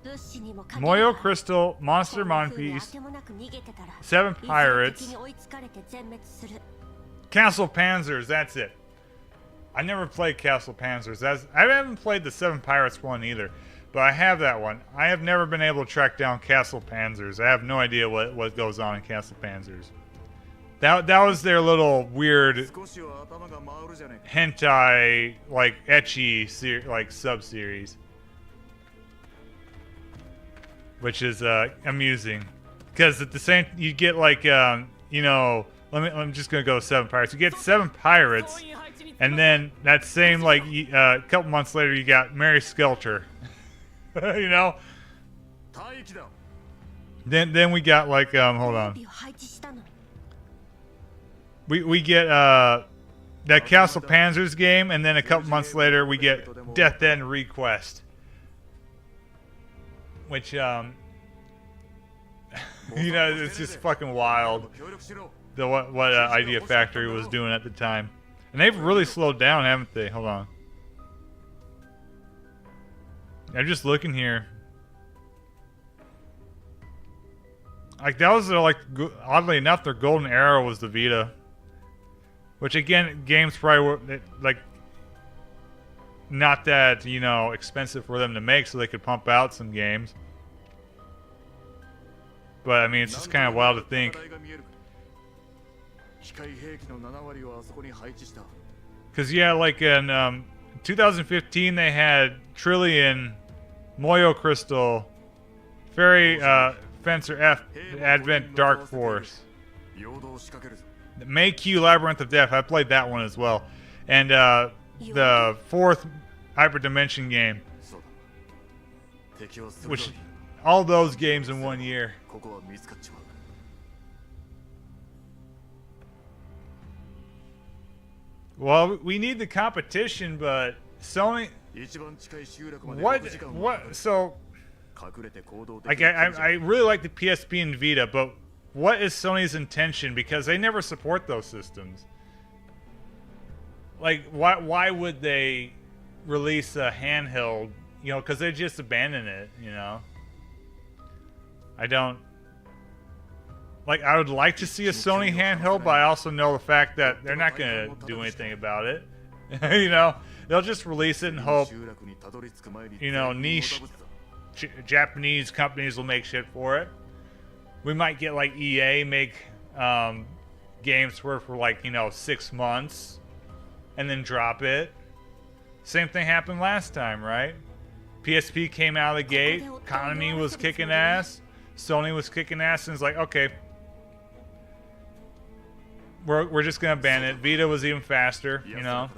物資にも限り Moyo Crystal, Monster こんな風に Monpiece, 当てもなく逃げてたら Seven いずれ Pirates, 敵に追いつかれて全滅する Castle Panzers. That's it. I never played Castle Panzers. I haven't played the Seven Pirates one either, but I have that one. I have never been able to track down Castle Panzers. I have no idea what goes on in Castle Panzers. That was their little weird 少しは頭が回るじゃねえか。 hentai like ecchi like sub series, which is amusing because at the same you get like you know I'm just gonna go with Seven Pirates. You get Seven Pirates, and then that same like a couple months later you got Mary Skelter. You know. 大気だ。 Then we got like hold on. 備を配置したの We get that Castle Panzers game, and then a couple months later we get Death End Request, which you know it's just fucking wild. 協力しろ。 What Idea Factory was doing at the time, and they've really slowed down, haven't they? Hold on, I'm just looking here. Like that was their, like oddly enough their golden era was the Vita. Which again, games probably were like not that, you know, expensive for them to make, so they could pump out some games. But I mean, it's just kind of wild to think. 機械兵器の7割をあそこに配置した。 Because yeah, like in 2015 they had Trillion, Moyo Crystal, Fairy Fencer F, Advent Dark Force. 陽動を仕掛けるぞ。 Mayq Labyrinth of Death, I played that one as well. And the fourth Hyperdimension game, そうだ。敵は鋭い。 which all those games in 1 year. ここは見つかっちまう。 Well, we need the competition, but Sony. 一番近い集落まで What? 6時間 What? So, 隠れて行動で like, きる感じ I really like the PSP and Vita, but what is Sony's intention? Because they never support those systems. Like, why would they release a handheld? You know, because they just abandon it. You know. I don't. Like, I would like to see a Sony handheld, but I also know the fact that they're not gonna do anything about it. You know, they'll just release it and hope, 集落にたどり着く前に you know, niche Japanese companies will make shit for it. We might get like EA make games for like, you know, 6 months and then drop it. Same thing happened last time, right? PSP came out of the gate, Konami was kicking ass, Sony was kicking ass, and it's like, okay, we're just gonna ban it. Vita was even faster, you know.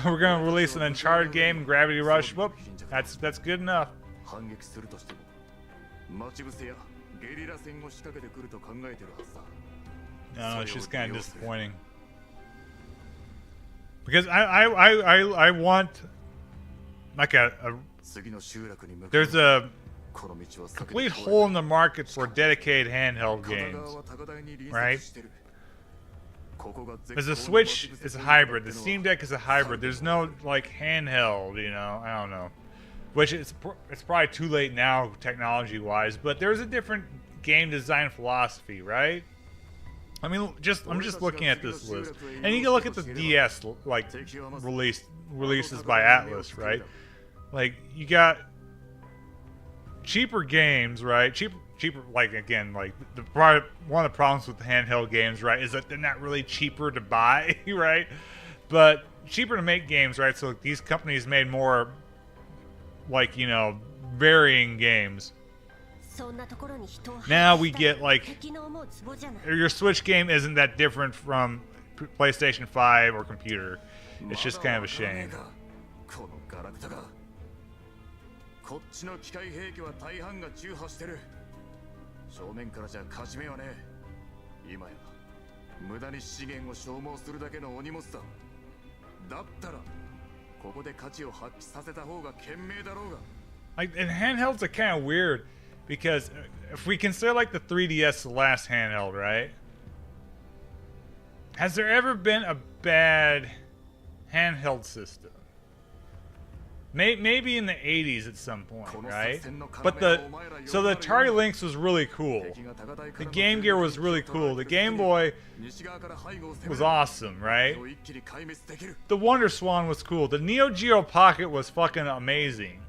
We're gonna release an Uncharted game and Gravity Rush. Whoop, that's good enough. 反撃するとしても待ち伏せやゲリラ戦を仕掛けてくると考えてるはずだ。 No, it's just kind of disappointing. Because I want like there's a complete hole in the market for dedicated handheld games, right? Because the Switch is a hybrid, the Steam Deck is a hybrid. There's no like handheld, you know. I don't know, which it's probably too late now technology-wise. But there's a different game design philosophy, right? I mean, I'm just looking at this list, and you can look at the DS like releases by Atlas, right? Like you got cheaper games, right? Cheaper. Like again, like one of the problems with the handheld games, right, is that they're not really cheaper to buy, right? But cheaper to make games, right? So these companies made more, like, you know, varying games. Now we get like your Switch game isn't that different from PlayStation 5 or computer. It's just kind of a shame. こっちの機械兵器は大半が中破してる。正面からじゃ勝ち目はねえ。今や無駄に資源を消耗するだけのお荷物だ。だったらここで価値を発揮させた方が賢明だろうが。 Like, and handhelds are kind of weird because if we consider like the 3DS the last handheld, right? Has there ever been a bad handheld system? Maybe in the 80s at some point, right? But the Atari Lynx was really cool. The Game Gear was really cool. The Game Boy was awesome, right? The Wonder Swan was cool. The Neo Geo Pocket was fucking amazing.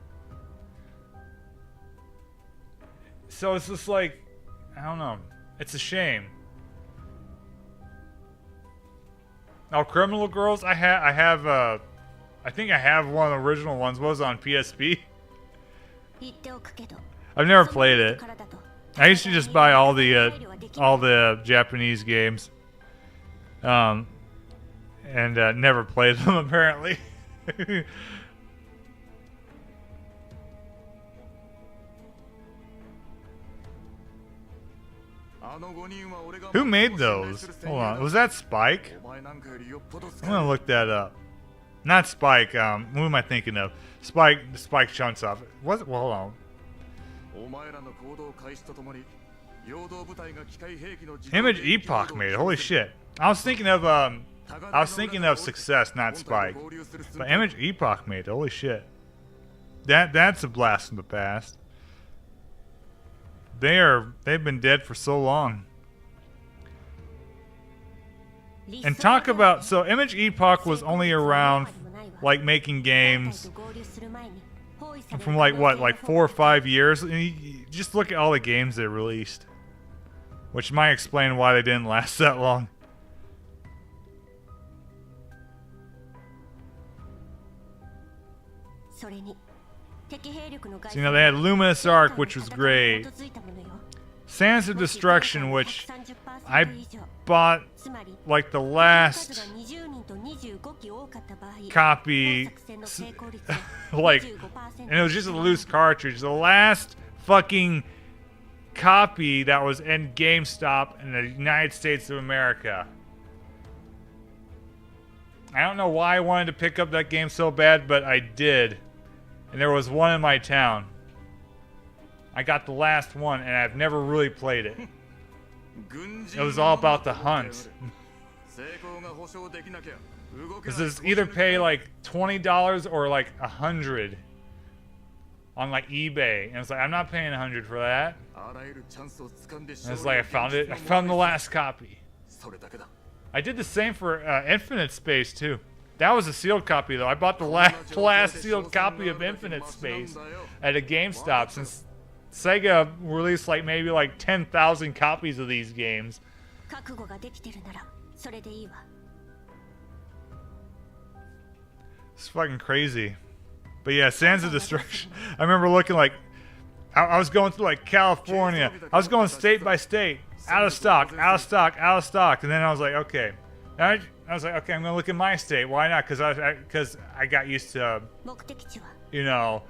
So it's just like, I don't know. It's a shame. Now, Criminal Girls, I think I have one of the original ones. Was on PSP. I've never played it. I used to just buy all the Japanese games, and never played them apparently. Who made those? Hold on, was that Spike? I'm gonna look that up. Not Spike. Who am I thinking of? Spike Chunsoft. Was it? Well, hold on. Image Epoch made it. Holy shit! I was thinking of Success, not Spike. But Image Epoch made it. Holy shit! That's a blast from the past. They've been dead for so long. And talk about, so Image Epoch was only around, like, making games from like what, like 4 or 5 years. And you just look at all the games they released, which might explain why they didn't last that long. So, you know, they had Luminous Arc, which was great. Sands of Destruction, which I bought like the last copy, like, and it was just a loose cartridge. The last fucking copy that was in GameStop in the United States of America. I don't know why I wanted to pick up that game so bad, but I did. And there was one in my town. I got the last one, and I've never really played it. It was all about the hunt. This is either pay like $20 or like $100 on like eBay, and it's like, I'm not paying $100 for that. And it's like, I found the last copy. I did the same for Infinite Space too. That was a sealed copy though. I bought the last sealed copy of Infinite Space at a GameStop, since Sega released like maybe like 10,000 copies of these games. It's fucking crazy. But yeah, Sands of Destruction. I remember looking like, I was going through like California. I was going state by state. Out of stock, out of stock, out of stock. And then I was like, okay. I was like, okay, I'm gonna look at my state. Why not? Because I got used to, you know,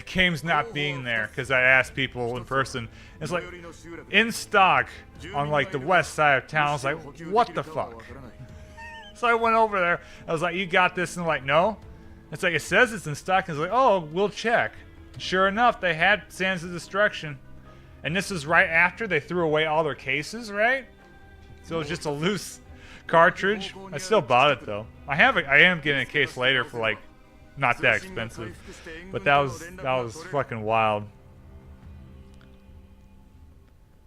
games not being there. Because I asked people in person. It's like, in stock on like the west side of town. I was like, what the fuck? So I went over there. I was like, you got this? And like, no. It's like, it says it's in stock. And it's like, oh, we'll check. Sure enough, they had Sands of Destruction. And this is right after they threw away all their cases, right? So it was just a loose cartridge. I still bought it though. I am getting a case later for like not that expensive. But that was fucking wild.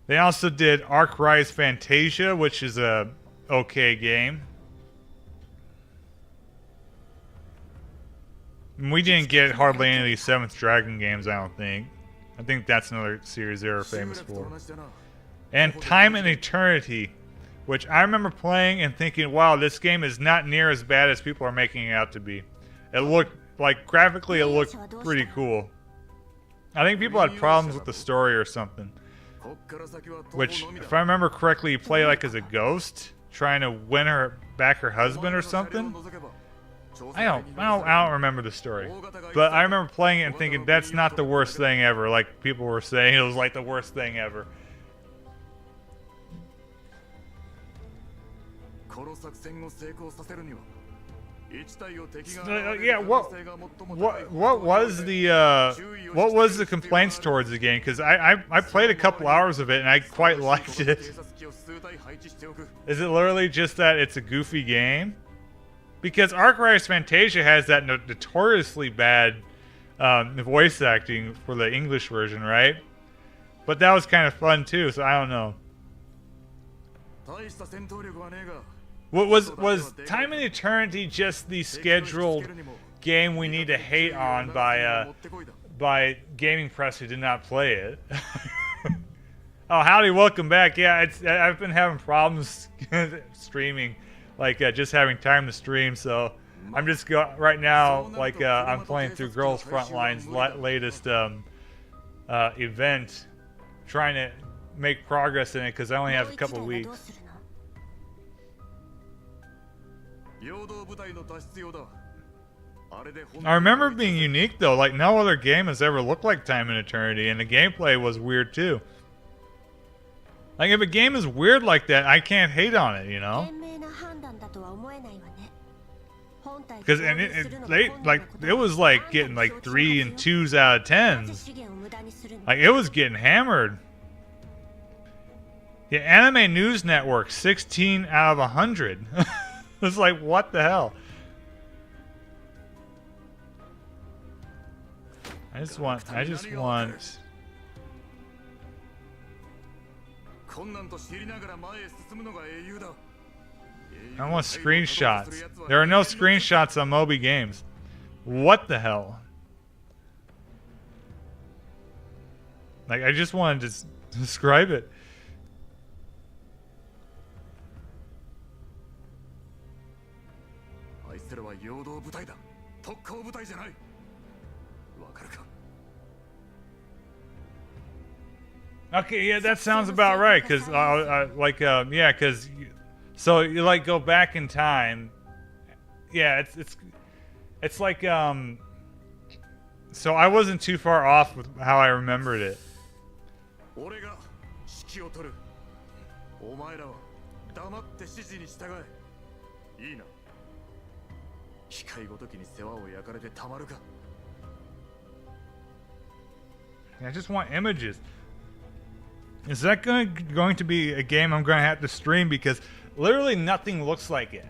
They also did Arc Rise Fantasia, which is a okay game. We didn't get hardly any of these 7th Dragon games, I don't think. I think that's another series they were famous for. And Time and Eternity, which I remember playing and thinking, wow, this game is not near as bad as people are making it out to be. It looked, like, graphically it looked pretty cool. I think people had problems with the story or something. Which, if I remember correctly, you play like as a ghost, trying to win back her husband or something. I don't remember the story, but I remember playing it and thinking that's not the worst thing ever. Like people were saying, it was like the worst thing ever. Yeah, what was the complaints towards the game? Because I played a couple hours of it and I quite liked it. Is it literally just that it's a goofy game? Because Arc Riders Fantasia has that notoriously bad voice acting for the English version, right? But that was kind of fun too, so I don't know. What was Time and Eternity just the scheduled game we need to hate on by Gaming Press who did not play it? Oh, howdy, welcome back. Yeah, I've been having problems streaming, like just having time to stream. So I'm just right now, like I'm playing through Girls Frontline's latest event, trying to make progress in it because I only have a couple of weeks. I remember it being unique though, like no other game has ever looked like Time and Eternity, and the gameplay was weird too. Like if a game is weird like that, I can't hate on it, you know? Because it was like getting like 3 and 2s out of 10s. Like it was getting hammered. Yeah, Anime News Network 16 out of 100. It's like, what the hell? I just want I want screenshots. There are no screenshots on Moby Games. What the hell? Like, I just wanted to describe it. Okay, yeah, that sounds about right. Cause yeah, cause so you like go back in time. Yeah, it's like So I wasn't too far off with how I remembered it. I just want images. Is that going to be a game I'm going to have to stream because literally nothing looks like it?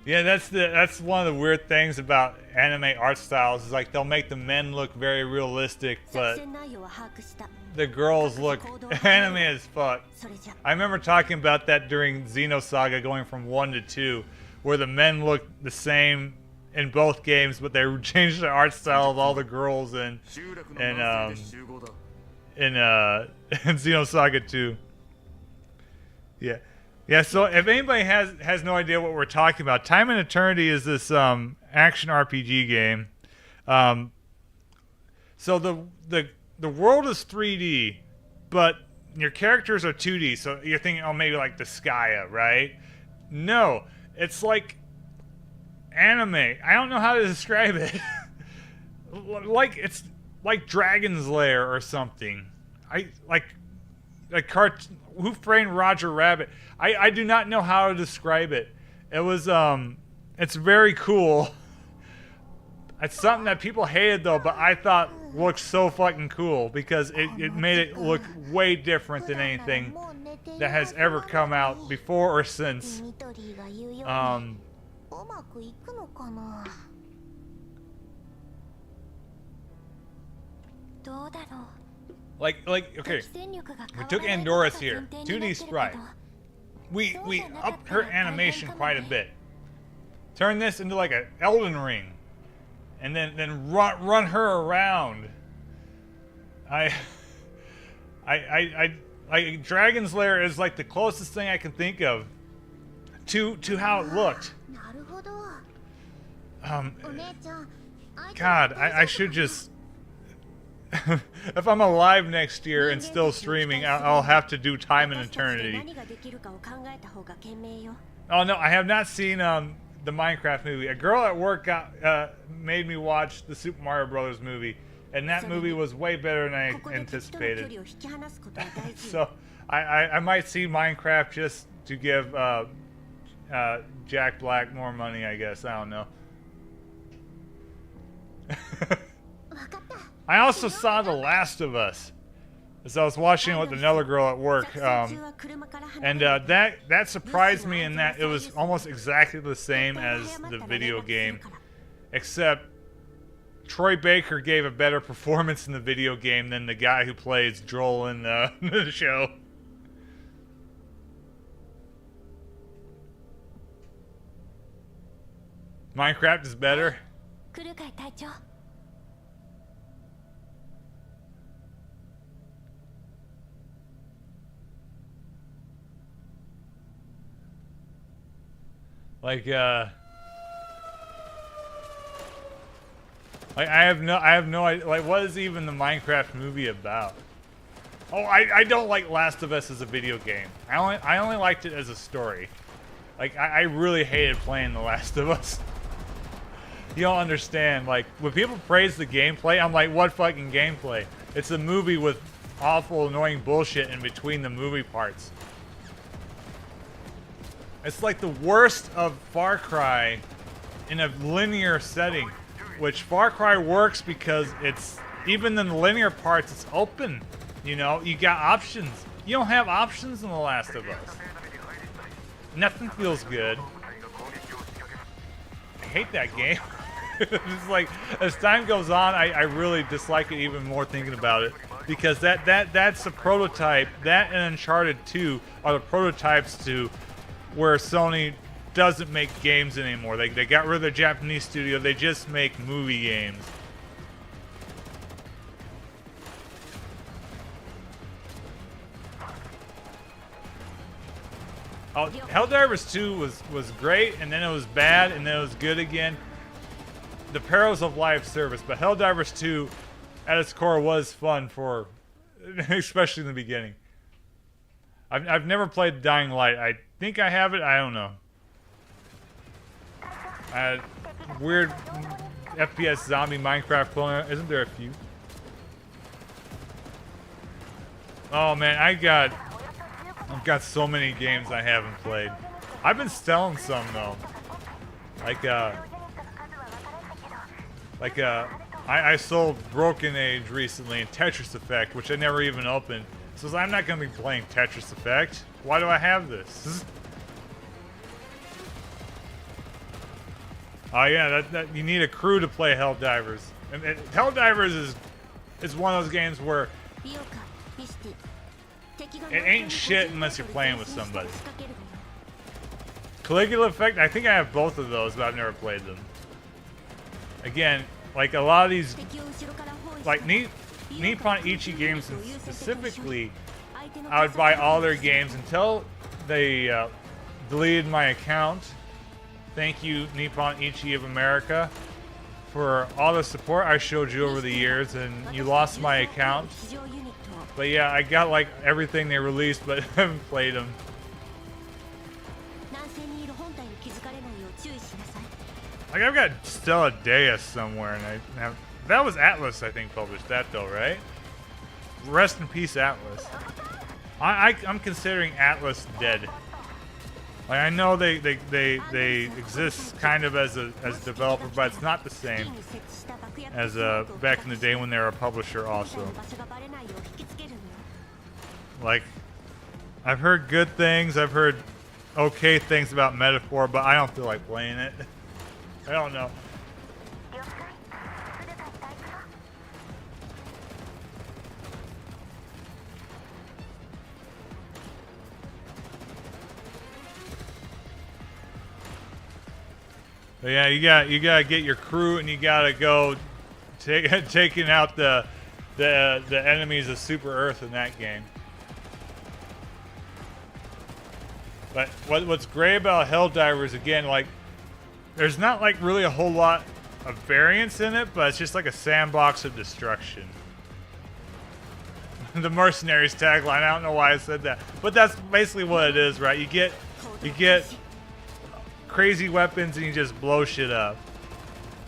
Yeah, that's one of the weird things about anime art styles is like they'll make the men look very realistic, but the girls look anime as fuck. I remember talking about that during Xenosaga going from 1 to 2, where the men look the same in both games, but they changed the art style of all the girls in Xenosaga 2. Yeah. Yeah, so if anybody has no idea what we're talking about, Time and Eternity is this action RPG game. So the world is 3D, but your characters are 2D. So you're thinking, oh, maybe like the Skya, right? No, it's like anime. I don't know how to describe it. It's like Dragon's Lair or something. Who Framed Roger Rabbit? I do not know how to describe it. It was it's very cool. It's something that people hated though, but I thought looked so fucking cool because it made it look way different than anything that has ever come out before or since. Okay, we took Andora's here, 2D sprite. We upped her animation quite a bit. Turn this into like an Elden Ring, and then run her around. Dragon's Lair is like the closest thing I can think of to how it looked. God, I should just. If I'm alive next year and still streaming, I'll have to do Time and Eternity. Oh no, I have not seen the Minecraft movie. A girl at work made me watch the Super Mario Brothers movie, and that movie was way better than I ここで敵との距 anticipated. 離を引き離すことは大事 So I might see Minecraft just to give Jack Black more money, I guess. I don't know. わかった I also saw The Last of Us as I was watching it with another girl at work, 作戦中は車から離 and れる that surprised me in that it was almost exactly the same as the video game, except Troy Baker gave a better performance in the video game than the guy who plays Joel in the show. Minecraft is better. 来るかい隊長 Like I have no idea. Like, what is even the Minecraft movie about? Oh, I don't like Last of Us as a video game. I only liked it as a story. Like, I really hated playing The Last of Us. You don't understand. Like, when people praise the gameplay, I'm like, what fucking gameplay? It's a movie with awful, annoying bullshit in between the movie parts. It's like the worst of Far Cry in a linear setting, which Far Cry works because it's, even in the linear parts, it's open. You know, you got options. You don't have options in The Last of Us. Nothing feels good. I hate that game. It's like, as time goes on, I really dislike it even more thinking about it. Because that's a prototype. That and Uncharted 2 are the prototypes to where Sony doesn't make games anymore. They got rid of their Japanese studio. They just make movie games. Oh, Helldivers 2 was great, and then it was bad, and then it was good again. The perils of live service, but Helldivers 2 at its core was fun for, especially in the beginning. I've never played Dying Light. I think I have it. I don't know. Weird FPS zombie Minecraft clone. Isn't there a few? Oh man, I've got so many games I haven't played. I've been selling some though. I sold Broken Age recently and Tetris Effect, which I never even opened. So I'm not gonna be playing Tetris Effect. Why do I have this? Oh yeah, that you need a crew to play Helldivers. And Helldivers is one of those games where it ain't shit unless you're playing with somebody. Caligula Effect, I think I have both of those, but I've never played them. Again, like a lot of these, like Nippon Ichi games specifically, I would buy all their games until they deleted my account. Thank you, Nippon Ichi of America, for all the support I showed you over the years, and you lost my account. But yeah, I got like everything they released, but I haven't played them. Like I've got Stella Deus somewhere, and that was Atlas, I think, published that though, right? Rest in peace, Atlas. I'm considering Atlas dead. Like I know they exist kind of as a developer, but it's not the same as back in the day when they were a publisher also. Like I've heard good things, I've heard okay things about Metaphor, but I don't feel like playing it. I don't know. But yeah, you gotta get your crew, and you gotta go taking out the enemies of Super Earth in that game. But what's great about Helldivers, again, like there's not like really a whole lot of variance in it, but it's just like a sandbox of destruction. The Mercenaries tagline, I don't know why I said that, but that's basically what it is, right? You get crazy weapons and you just blow shit up.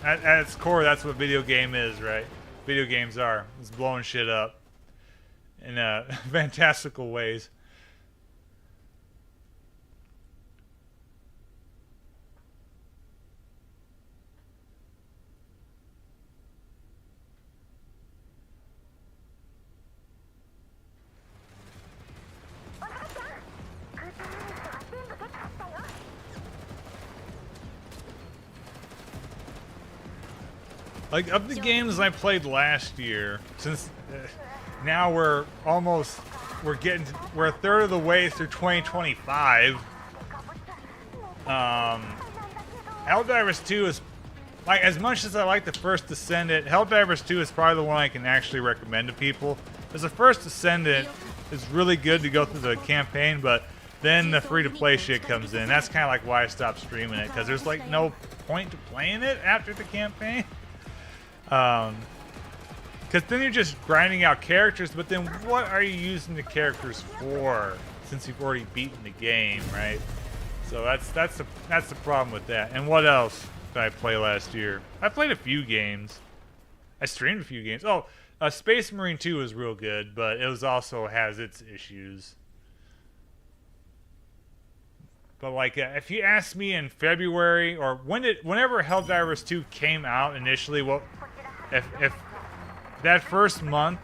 At its core, that's what video game is, right? video games are. It's blowing shit up in fantastical ways. Like, of the games I played last year, since now we're a third of the way through 2025. Helldivers 2 is, like, as much as I like the first Descendant, Helldivers 2 is probably the one I can actually recommend to people. Because the first Descendant is really good to go through the campaign, but then the free-to-play shit comes in. That's kind of like why I stopped streaming it, because there's, like, no point to playing it after the campaign. Because then you're just grinding out characters, but then what are you using the characters for? Since you've already beaten the game, right? So that's the problem with that. And what else did I play last year? I played a few games. I streamed a few games. Oh, Space Marine 2 was real good, but it was also has its issues. But like, if you asked me in February or whenever Helldivers 2 came out initially, well, if that first month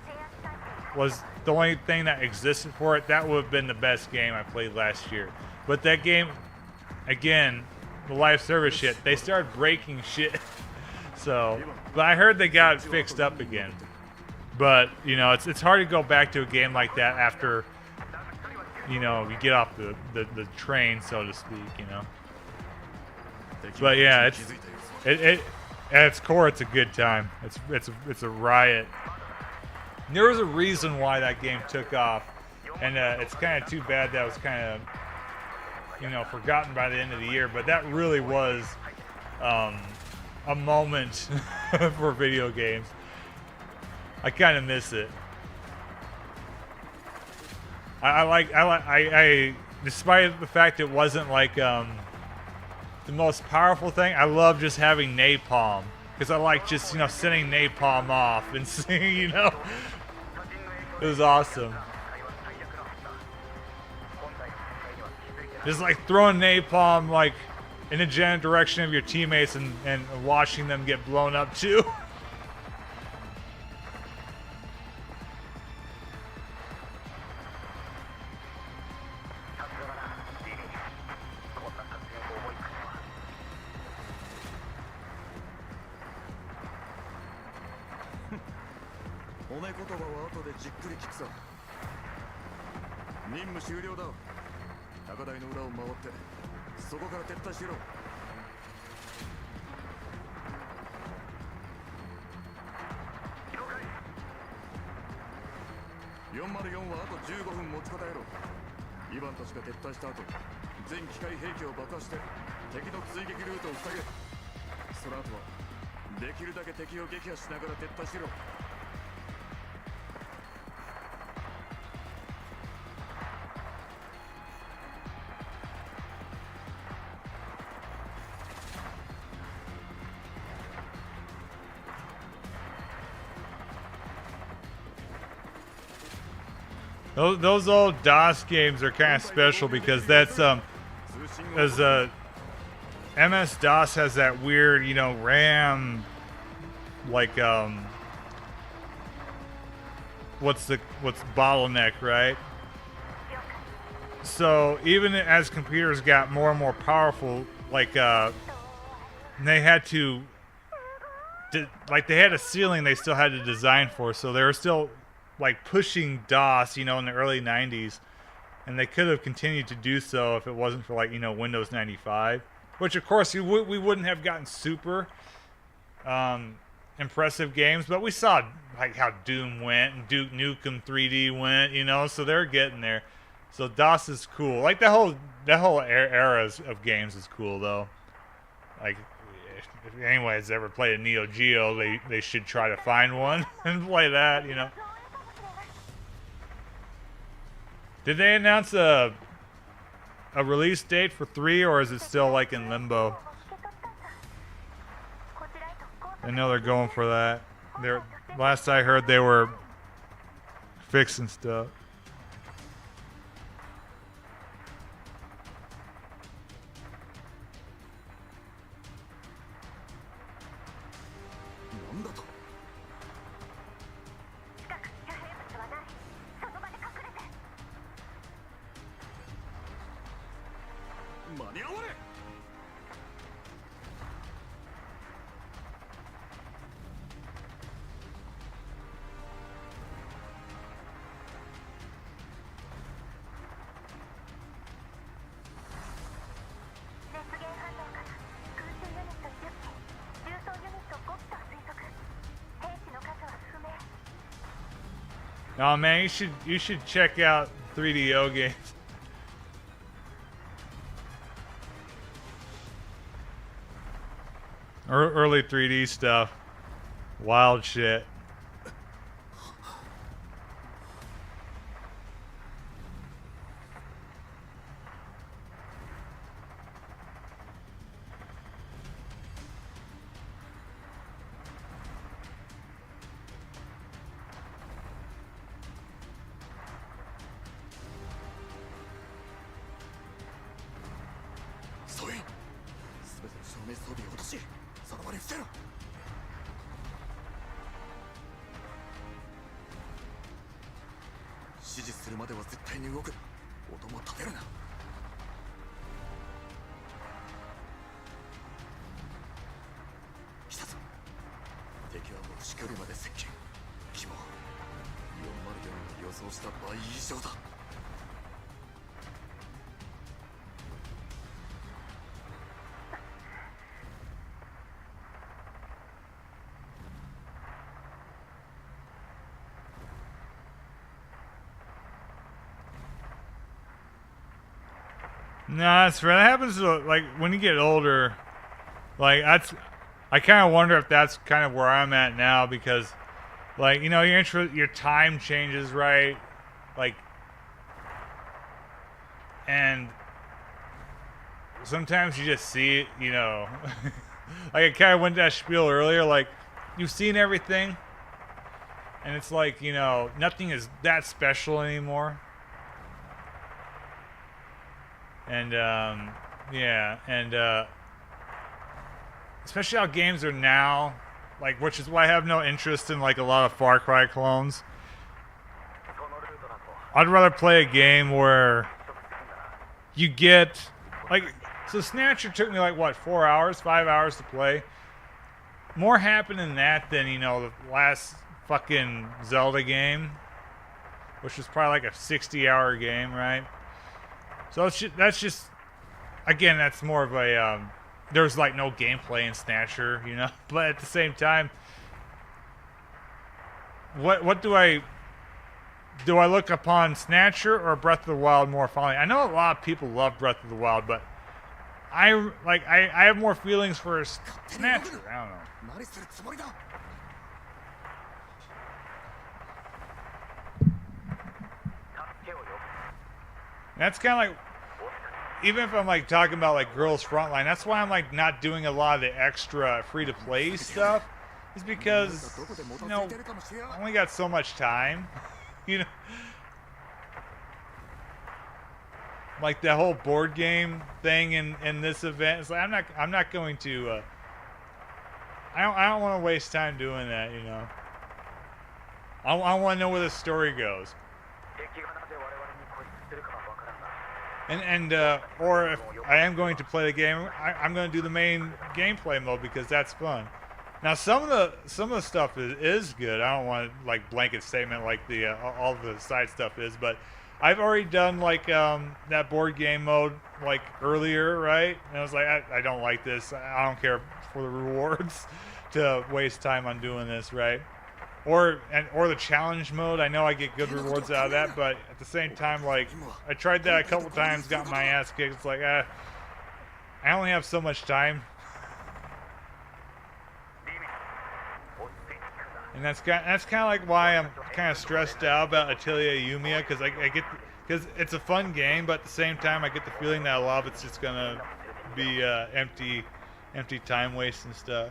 was the only thing that existed for it, that would have been the best game I played last year. But that game, again, the live service shit, they started breaking shit. So, but I heard they got it fixed up again. But, you know, it's hard to go back to a game like that after, you know, you get off the train, so to speak, you know. But yeah, at its core, it's a good time. It's a riot. There was a reason why that game took off, and it's kind of too bad that was kind of, you know, forgotten by the end of the year. But that really was a moment for video games. I kind of miss it. I despite the fact it wasn't like the most powerful thing, I love just having napalm, because I like just, you know, sending napalm off and seeing, you know, it was awesome. Just like throwing napalm like in the general direction of your teammates and watching them get blown up too. Those old DOS games are kind of special because that's MS-DOS has that weird, you know, RAM, like what's bottleneck, right? So even as computers got more and more powerful, like they had to like they had a ceiling they still had to design for, so they were still like pushing DOS, you know, in the early 90s, and they could have continued to do so if it wasn't for, like, you know, Windows 95, which of course we wouldn't have gotten super impressive games, but we saw like how Doom went and Duke Nukem 3D went, you know, so they're getting there. So DOS is cool. Like that whole era of games is cool though. Like if anyone has ever played a Neo Geo, they should try to find one and play that, you know. Did they announce a release date for 3, or is it still like in limbo? I know they're going for that. Last I heard, they were fixing stuff. なんだと。近く周辺物はない。その場で隠れて。間に合わね熱源反応から空中ユニット10機、重装ユニット5機と推測。兵士の数は不明。 Oh man, you should check out 3DO games. Early 3D stuff. Wild shit.え。ソイン。全ての照明装備を落とし、その場に伏せろ。指示するまでは絶対に動くな。音も立てるな。来たぞ。敵はもう至距離まで接近。規模404が予想した倍以上だ。No, that's right. That happens to, like, when you get older. Like, I kind of wonder if that's kind of where I'm at now, because, like, you know, your time changes, right? Like, and sometimes you just see it, you know. Like, I kind of went to that spiel earlier, like, you've seen everything, and it's like, you know, nothing is that special anymore. And, yeah, and, especially how games are now, like, which is why I have no interest in, like, a lot of Far Cry clones. I'd rather play a game where you get, like, so Snatcher took me, like, what, 4 hours, 5 hours to play? More happened in that than, you know, the last fucking Zelda game, which was probably, like, a 60-hour game, right? So that's just, again, that's more of a, there's like no gameplay in Snatcher, you know, but at the same time, what do I look upon Snatcher or Breath of the Wild more fondly? I know a lot of people love Breath of the Wild, but I have more feelings for Snatcher. I don't know. 何するつもりだ。 That's kind of like, even if I'm like talking about like Girls Frontline, that's why I'm like not doing a lot of the extra free-to-play stuff, is because, you know, I only got so much time, you know. Like the whole board game thing in this event, it's like I'm not going to. I don't want to waste time doing that, you know. I want to know where the story goes. And or if I am going to play the game, I'm going to do the main gameplay mode because that's fun. Now some of the stuff is good. I don't want to like blanket statement like the all the side stuff is, but I've already done like that board game mode like earlier, right? And I was like, I don't like this. I don't care for the rewards to waste time on doing this, right? Or the challenge mode. I know I get good rewards out of that, but at the same time, like, I tried that a couple times, got my ass kicked. It's like, I only have so much time, and that's kind of like why I'm kind of stressed out about Atelier Yumia, because it's a fun game, but at the same time, I get the feeling that a lot of it's just gonna be empty time waste and stuff.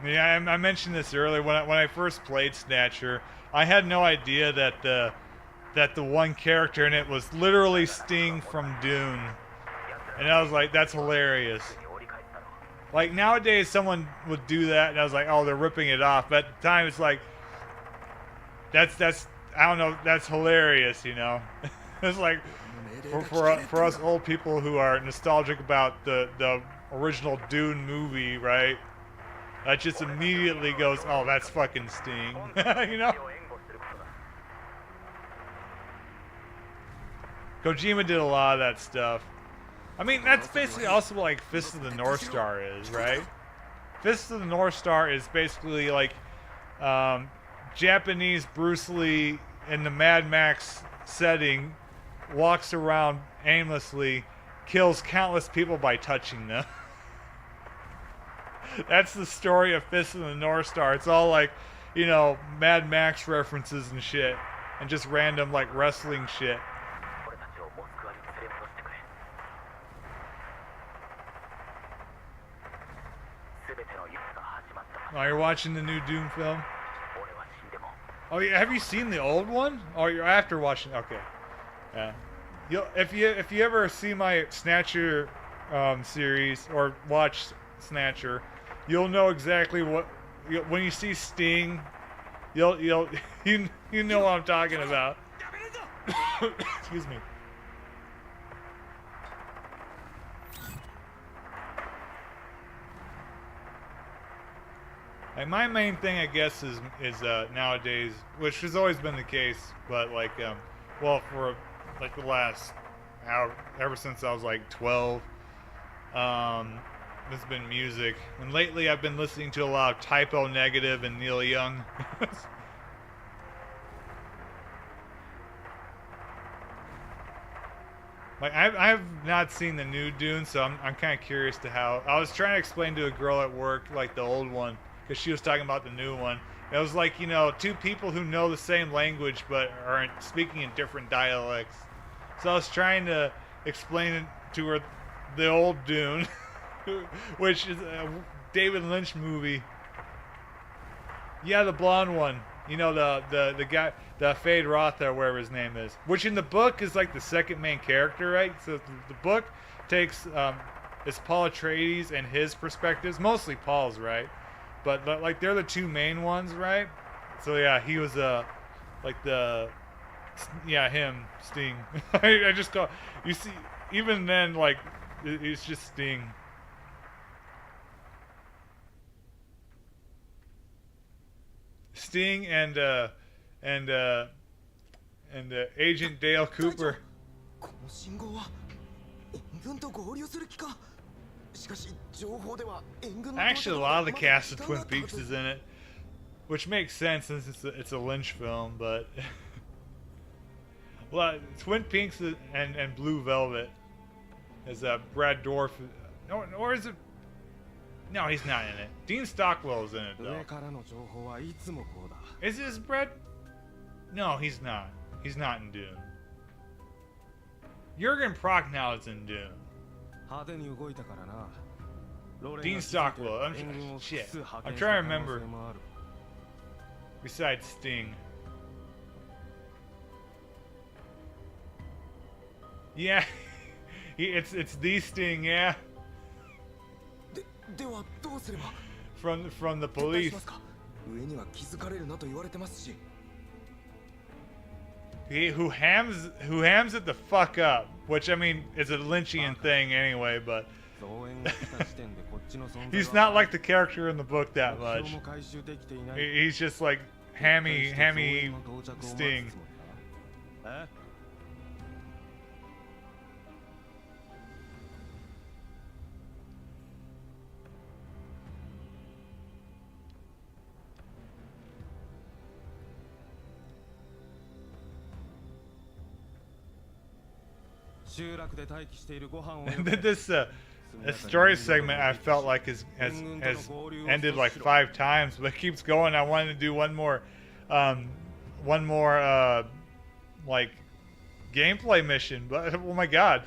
Yeah, I mentioned this earlier when I first played Snatcher. I had no idea that the one character in it was literally Sting from Dune, and I was like, that's hilarious. Like nowadays, someone would do that, and I was like, oh, they're ripping it off. But at the time, it's like, that's I don't know, that's hilarious, you know. It's like for us old people who are nostalgic about the original Dune movie, right? That just immediately goes, oh, that's fucking Sting, you know. Kojima did a lot of that stuff. I mean, that's basically also like Fist of the North Star is, right? Fist of the North Star is basically like Japanese Bruce Lee in the Mad Max setting, walks around aimlessly, kills countless people by touching them. That's the story of Fist of the North Star. It's all like, you know, Mad Max references and shit, and just random like wrestling shit. Oh, you're watching the new Doom film? Oh, yeah. Have you seen the old one? Oh, you're after watching. Okay. Yeah. If you ever see my Snatcher series or watch Snatcher, you'll know exactly what when you see Sting, you know what I'm talking about. Excuse me. Like my main thing, I guess, is nowadays, which has always been the case, but like, well, for like the last, ever since I was like 12, there's been music, and lately I've been listening to a lot of Typo Negative and Neil Young. Like I have not seen the new Dune, so I'm kind of curious to how. I was trying to explain to a girl at work like the old one, because she was talking about the new one. It was like, you know, two people who know the same language but are speaking in different dialects. So I was trying to explain it to her, the old Dune, which is a David Lynch movie. Yeah, the blonde one. You know, the guy, the Fade Roth or whatever his name is. Which in the book is like the second main character, right? So the book takes, it's Paul Atreides and his perspectives. Mostly Paul's, right? But like they're the two main ones, right? So yeah, he was like him, Sting. I just call, you see, even then, like it's just Sting. Sting and Agent Dale Cooper. Actually, a lot of the cast of Twin Peaks is in it, which makes sense since it's a Lynch film. But well, Twin Peaks and Blue Velvet is Brad Dourif. No, or is it? No, he's not in it. Dean Stockwell's in it though. Is this Brad? No, he's not. He's not in Dune. Jurgen Prochnow is in Dune. Dean Stockwell. Shit. I'm trying to remember. Besides Sting. Yeah. It's the Sting, yeah. From the police. Who hams it the fuck up, which I mean is a Lynchian thing anyway, but he's not like the character in the book that much. He's just like hammy Sting. This story segment I felt like has ended like 5 times, but it keeps going. I wanted to do one more like gameplay mission, but oh my god,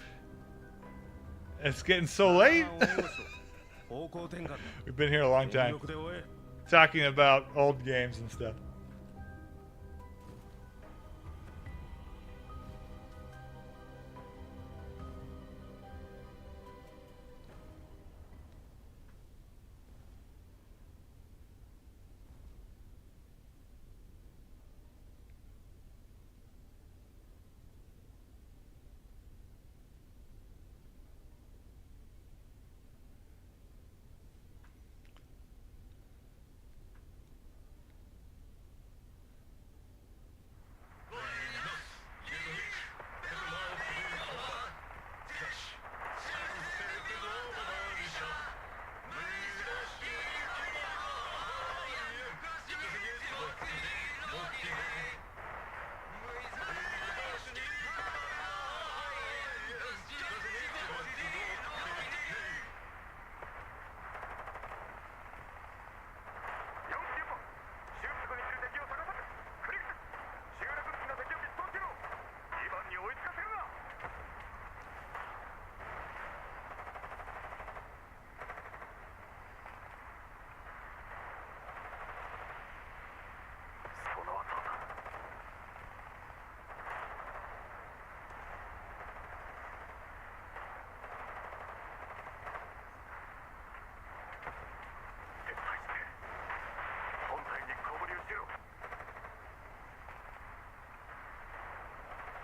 it's getting so late. We've been here a long time. talking about old games and stuff.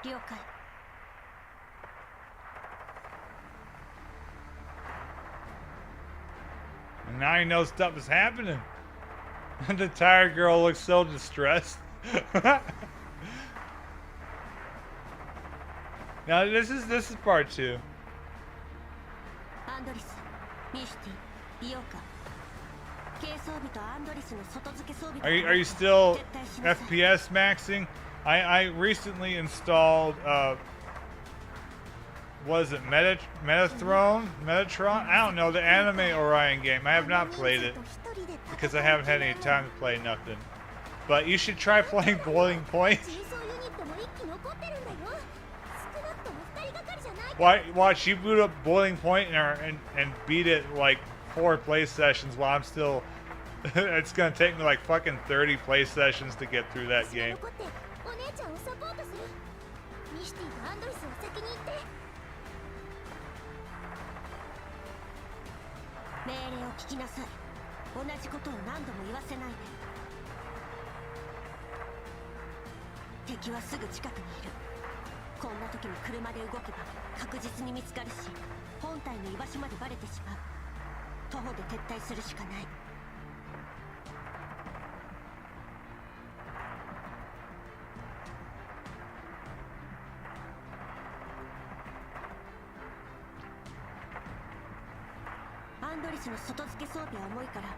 了解。 Now you know stuff is happening. The tired girl looks so distressed. Now this is part 2. アンドリス、ミシティ、イオカ。軽装備とアンドリスの外付け装備。 Are you still 撤退しなさい。 FPS maxing? I recently installed what is it, Metatron? I don't know, the anime Orion game. I have not played it because I haven't had any time to play nothing. But you should try playing Boiling Point. Watch you boot up Boiling Point and beat it like 4 play sessions while I'm still it's gonna take me like fucking 30 play sessions to get through that game. 命令を聞きなさい。同じことを何度も言わせないで。敵はすぐ近くにいる。こんな時に車で動けば確実に見つかるし、本体の居場所までバレてしまう。徒歩で撤退するしかない。アンドリスの外付け装備は重いから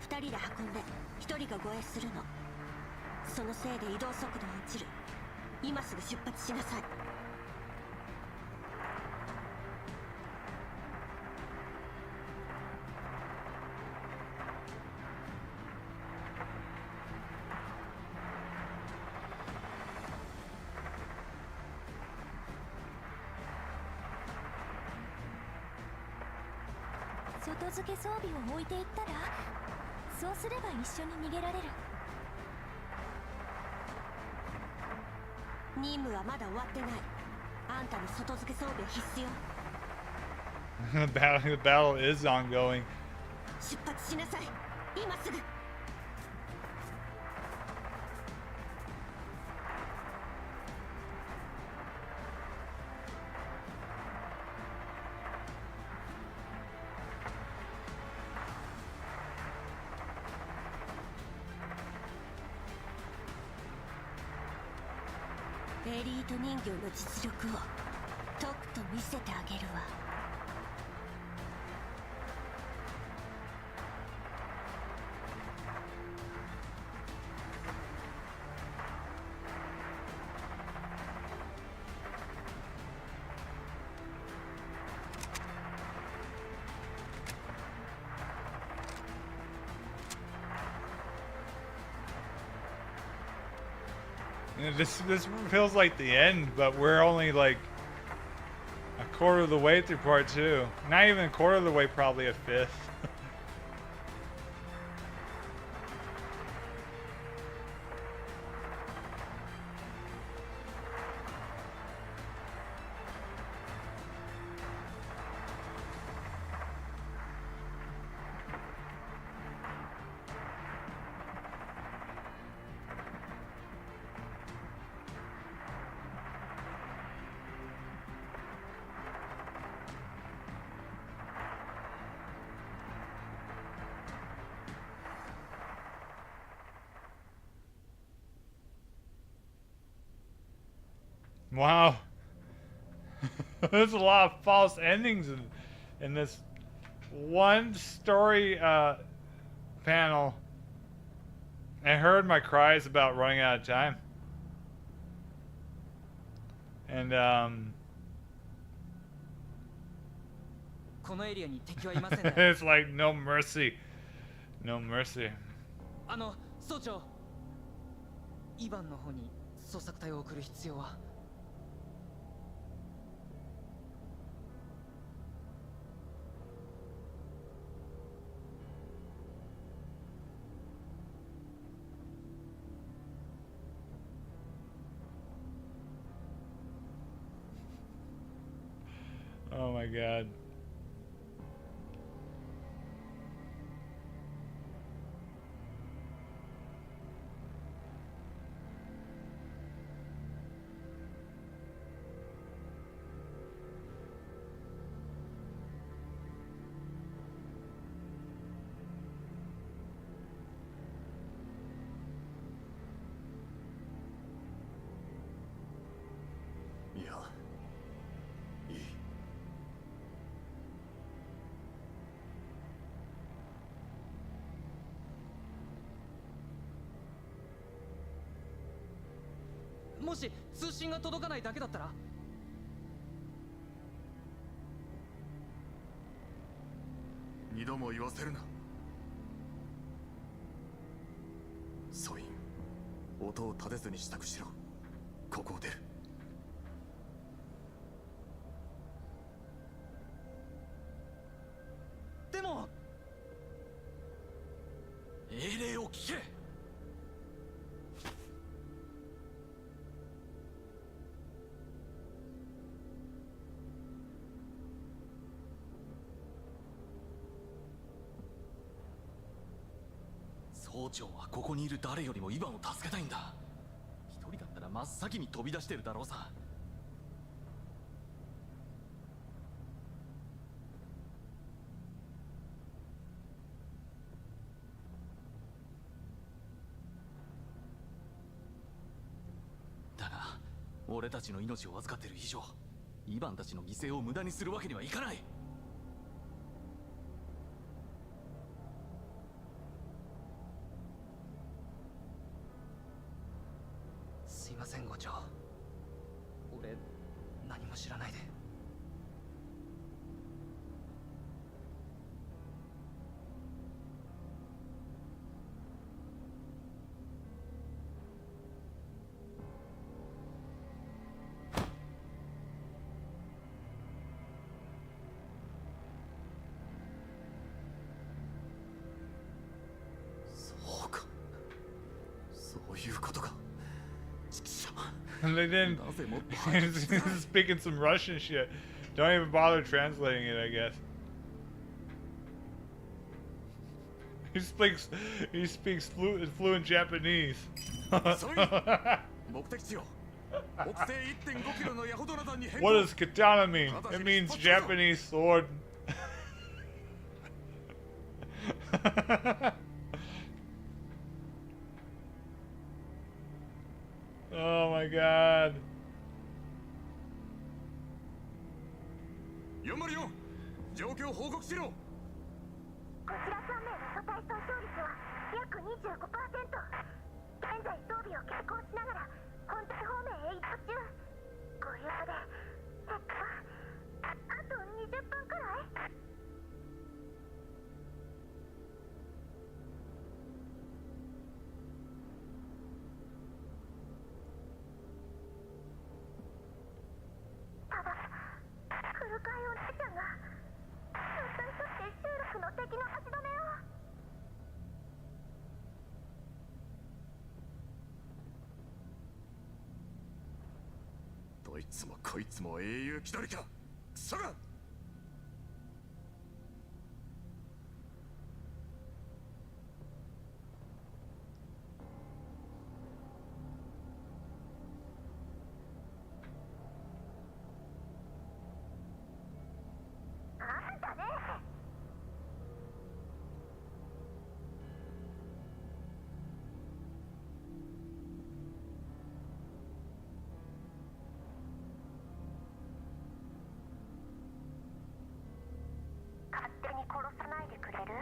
2人で運んで1人が護衛するの。そのせいで移動速度は落ちる。今すぐ出発しなさい。外付け装備を置いていったら、そうすれば一緒に逃げられる。任務はまだ終わってない。あんたの外付け装備は必須よ。The battle is ongoing. 出発しなさい。今すぐ。エリート人形の実力をとくと見せてあげるわ。This feels like the end, but we're only like a quarter of the way through part 2. Not even a quarter of the way, probably a fifth. Wow. There's a lot of false endings in this one story panel. I heard my cries about running out of time. And このエリアに敵はいませんね。 it's like no mercy. No mercy. 総長、イバンの方に捜索隊を送る必要は。Oh my god. Yeah. いい。もし通信が届かないだけだったら。二度も言わせるな。ソイン、音を立てずに支度しろ。ここを出る。でも命令を聞け。総長はここにいる誰よりもイバンを助けたいんだ。一人だったら真っ先に飛び出してるだろうさ。だが俺たちの命を預かってる以上、イバンたちの犠牲を無駄にするわけにはいかない。すいません、伍長。俺何も知らないで。そうか。そういうことか。 And they didn't. He's speaking some Russian shit. Don't even bother translating it, I guess. He speaks fluent Japanese. 目的地よ。北西 1.5 キロのヤホドラ山に変更。 What does katana mean? It means Japanese sword. Oh my god. 404、状況報告しろ。こちら3名の組対損傷率は約 25%。現在装備を携行しながら本体方面へ移動中。ご了承であと20分くらい。ただ古川お姉ちゃんがたった一人で集落の敵の足止めを。どいつもこいつも英雄気取りか。クソが。あんたね。に殺さないでくれる？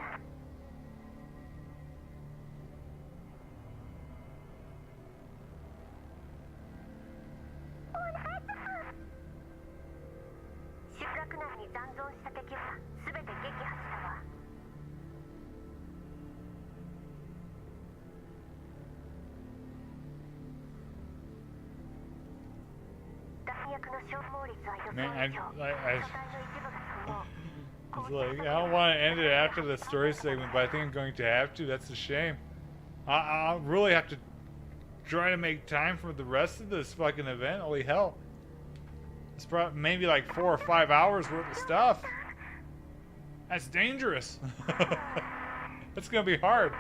集落内に残存した敵は全て撃破したわ。弾薬の消耗率は予 Man, 想 I, 以上。 I, 個体の一部が損耗。 it's like, I don't want to end it after the story segment, but I think I'm going to have to. That's a shame. I'll really have to try to make time for the rest of this fucking event. Holy hell. It's probably maybe like 4 or 5 hours worth of stuff. That's dangerous. That's gonna be hard.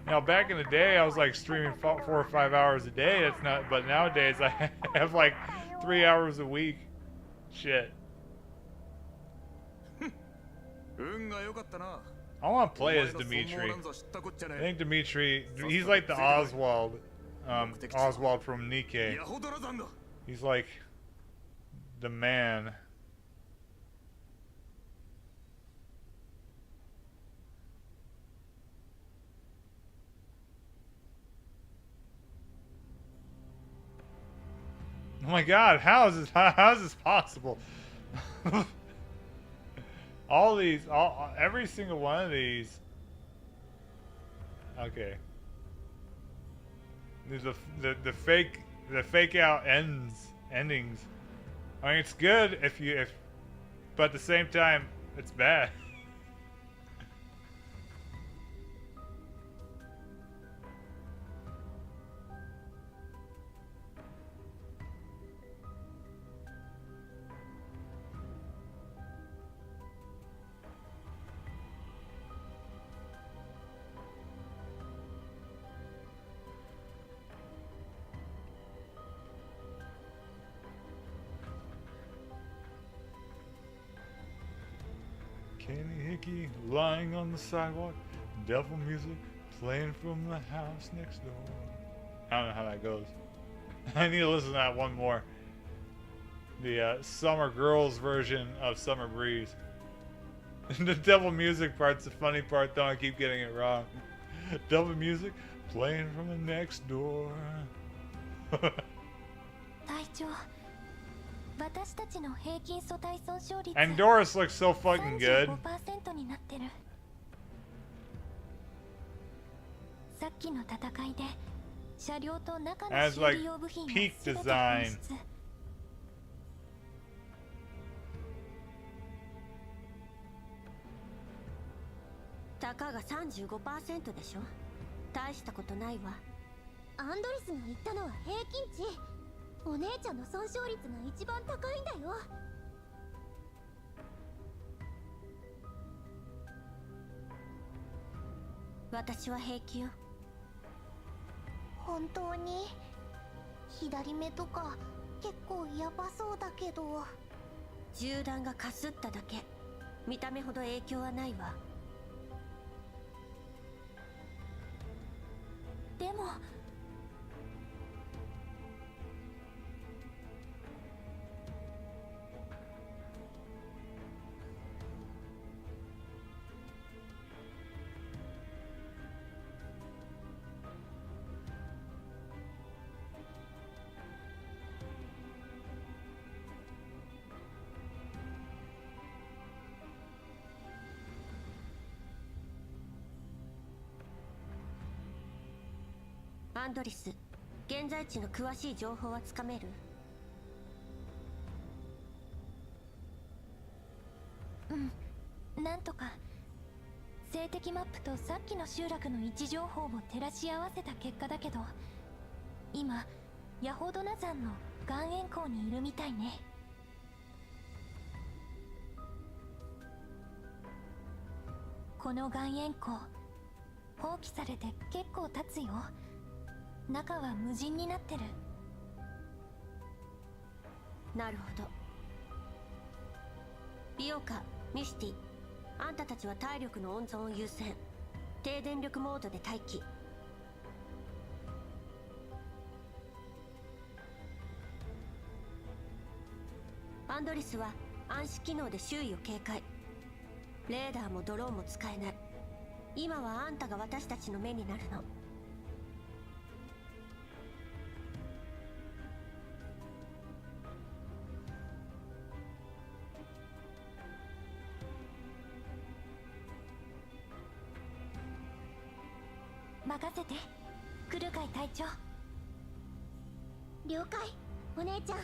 Now, back in the day, I was like streaming 4 or 5 hours a day. That's not, but nowadays I have like 3 hours a week. Shit. 運が良かったな。 I want to play as Dmitri. I think Dmitri, he's like the Oswald, Oswald from Nikkei. ヤホドラ山だ。 He's like the man. Oh my God! How is this possible? All these, every single one of these. Okay. There's the fake out endings. I mean, it's good but at the same time, it's bad. Kenny Hickey lying on the sidewalk, devil music playing from the house next door. I don't know how that goes. I need to listen to that one more. The Summer Girls version of Summer Breeze. The devil music part's the funny part though, I keep getting it wrong. Devil music playing from the next door. 隊長、私たちの平均素体損傷率 And Doris looks so fucking good. 35% になってる。さっきの戦いで車両と中の Has 修 like 理用部品が peak 全て design. 紛失。たかが 35% でしょ。大したことないわ。アンドリスが言ったのは平均値。お姉ちゃんの損傷率が一番高いんだよ。私は平気よ。本当に左目とか結構ヤバそうだけど。銃弾がかすっただけ。見た目ほど影響はないわ。でもアンドリス、現在地の詳しい情報はつかめる？うん、なんとか。静的マップとさっきの集落の位置情報を照らし合わせた結果だけど、今ヤホドナ山の岩塩港にいるみたいね。この岩塩港放棄されて結構経つよ。中は無人になってる。なるほど。ビオカ、ミスティ、あんたたちは体力の温存を優先。低電力モードで待機。アンドリスは暗視機能で周囲を警戒。レーダーもドローンも使えない。今はあんたが私たちの目になるの。任せて、来るかい隊長。了解、お姉ちゃん。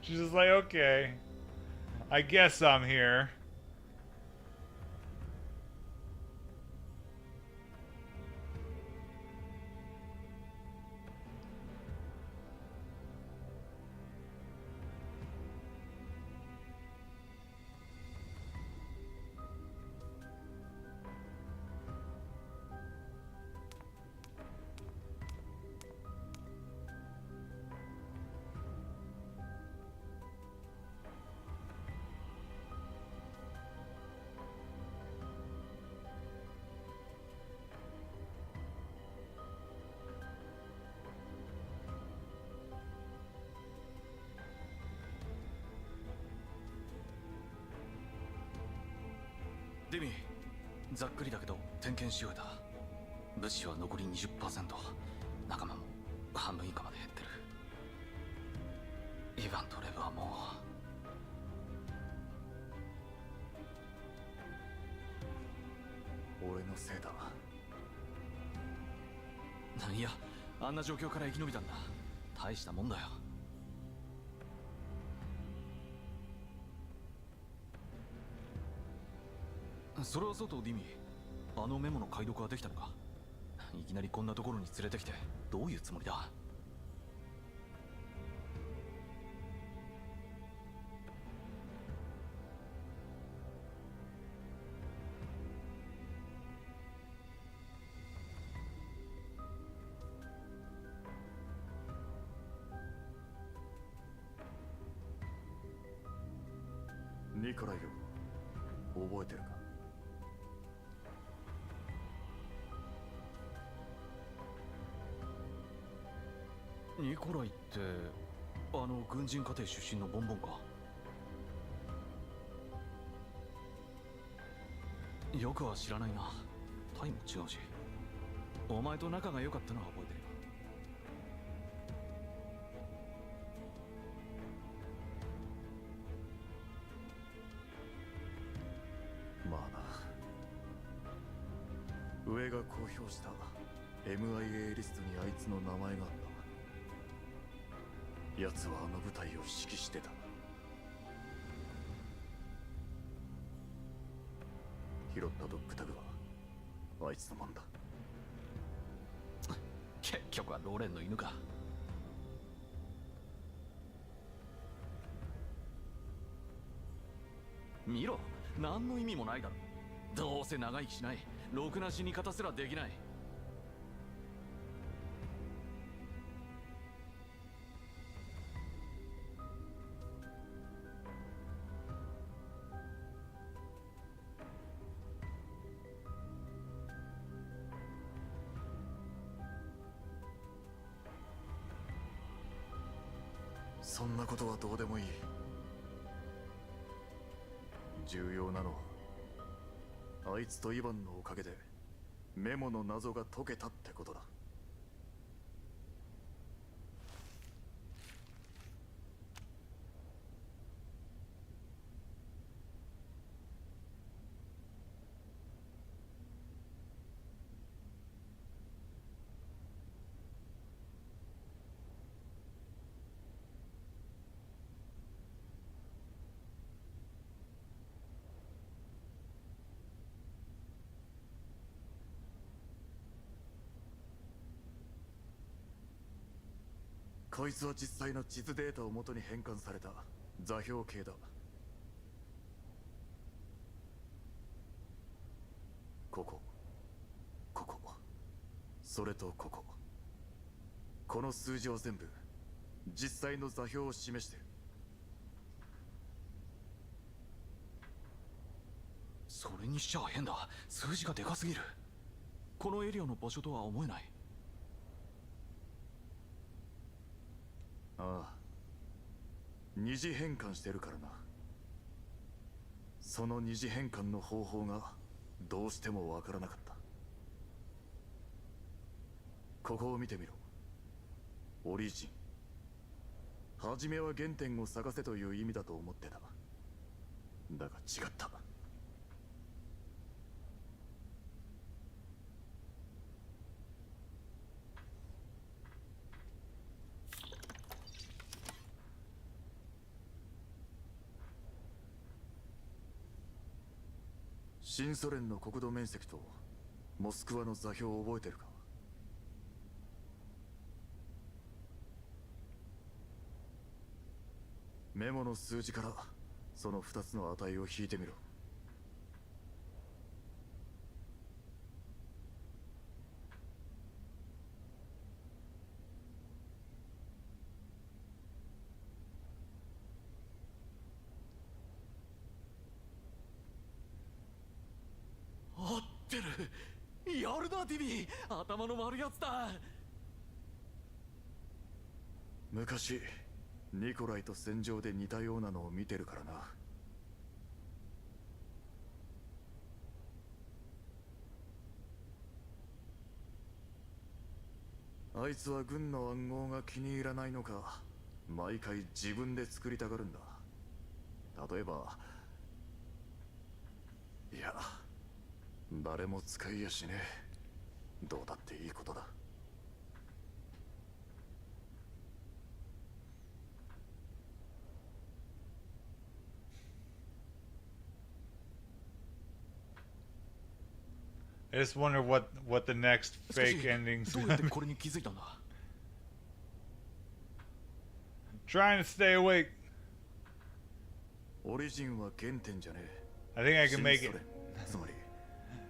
She's just like, okay, I guess I'm here.デミ、ざっくりだけど点検し終えた。物資は残り 20%、 仲間も半分以下まで減ってる。イヴァンとレブはもう俺のせいだ。いや、あんな状況から生き延びたんだ。大したもんだよ。それはそうとディミ、あのメモの解読はできたのか？いきなりこんなところに連れてきてどういうつもりだ？ニコライル、覚えてるか？ニコライってあの軍人家庭出身のボンボンか？よくは知らないな。タイも違うし。お前と仲が良かったのは覚えてるよ。まあな。上が公表した MIA リストにあいつの名前があった。奴はあの部隊を指揮してた。拾ったドッグタグはあいつのもんだ。結局はローレンの犬か。見ろ、何の意味もないだろ。どうせ長生きしない、ろくな死に方すらできない。そんなことはどうでもいい。重要なのはあいつとイヴァンのおかげでメモの謎が解けたってことだ。こいつは実際の地図データを元に変換された座標系だ。ここ、ここ、それとここ。この数字は全部実際の座標を示してる。それにしちゃ変だ。数字がでかすぎる。このエリアの場所とは思えない。ああ、二次変換してるからな。その二次変換の方法がどうしてもわからなかった。ここを見てみろ。オリジン。初めは原点を探せという意味だと思ってた。だが違った。新ソ連の国土面積とモスクワの座標を覚えてるか？メモの数字からその2つの値を引いてみろ。合ってる。やるなディビー、頭の悪いやつだ。昔ニコライと戦場で似たようなのを見てるからな。あいつは軍の暗号が気に入らないのか、毎回自分で作りたがるんだ。例えば、いや、誰も使いやしねえ。どうだっていいことだ。I just wonder what the next しかし fake endings. どうやってこれに気づいたんだ？ Trying to stay awake. オリジンは原点じゃねえ。 I think I can make 新 it. ソ連つまり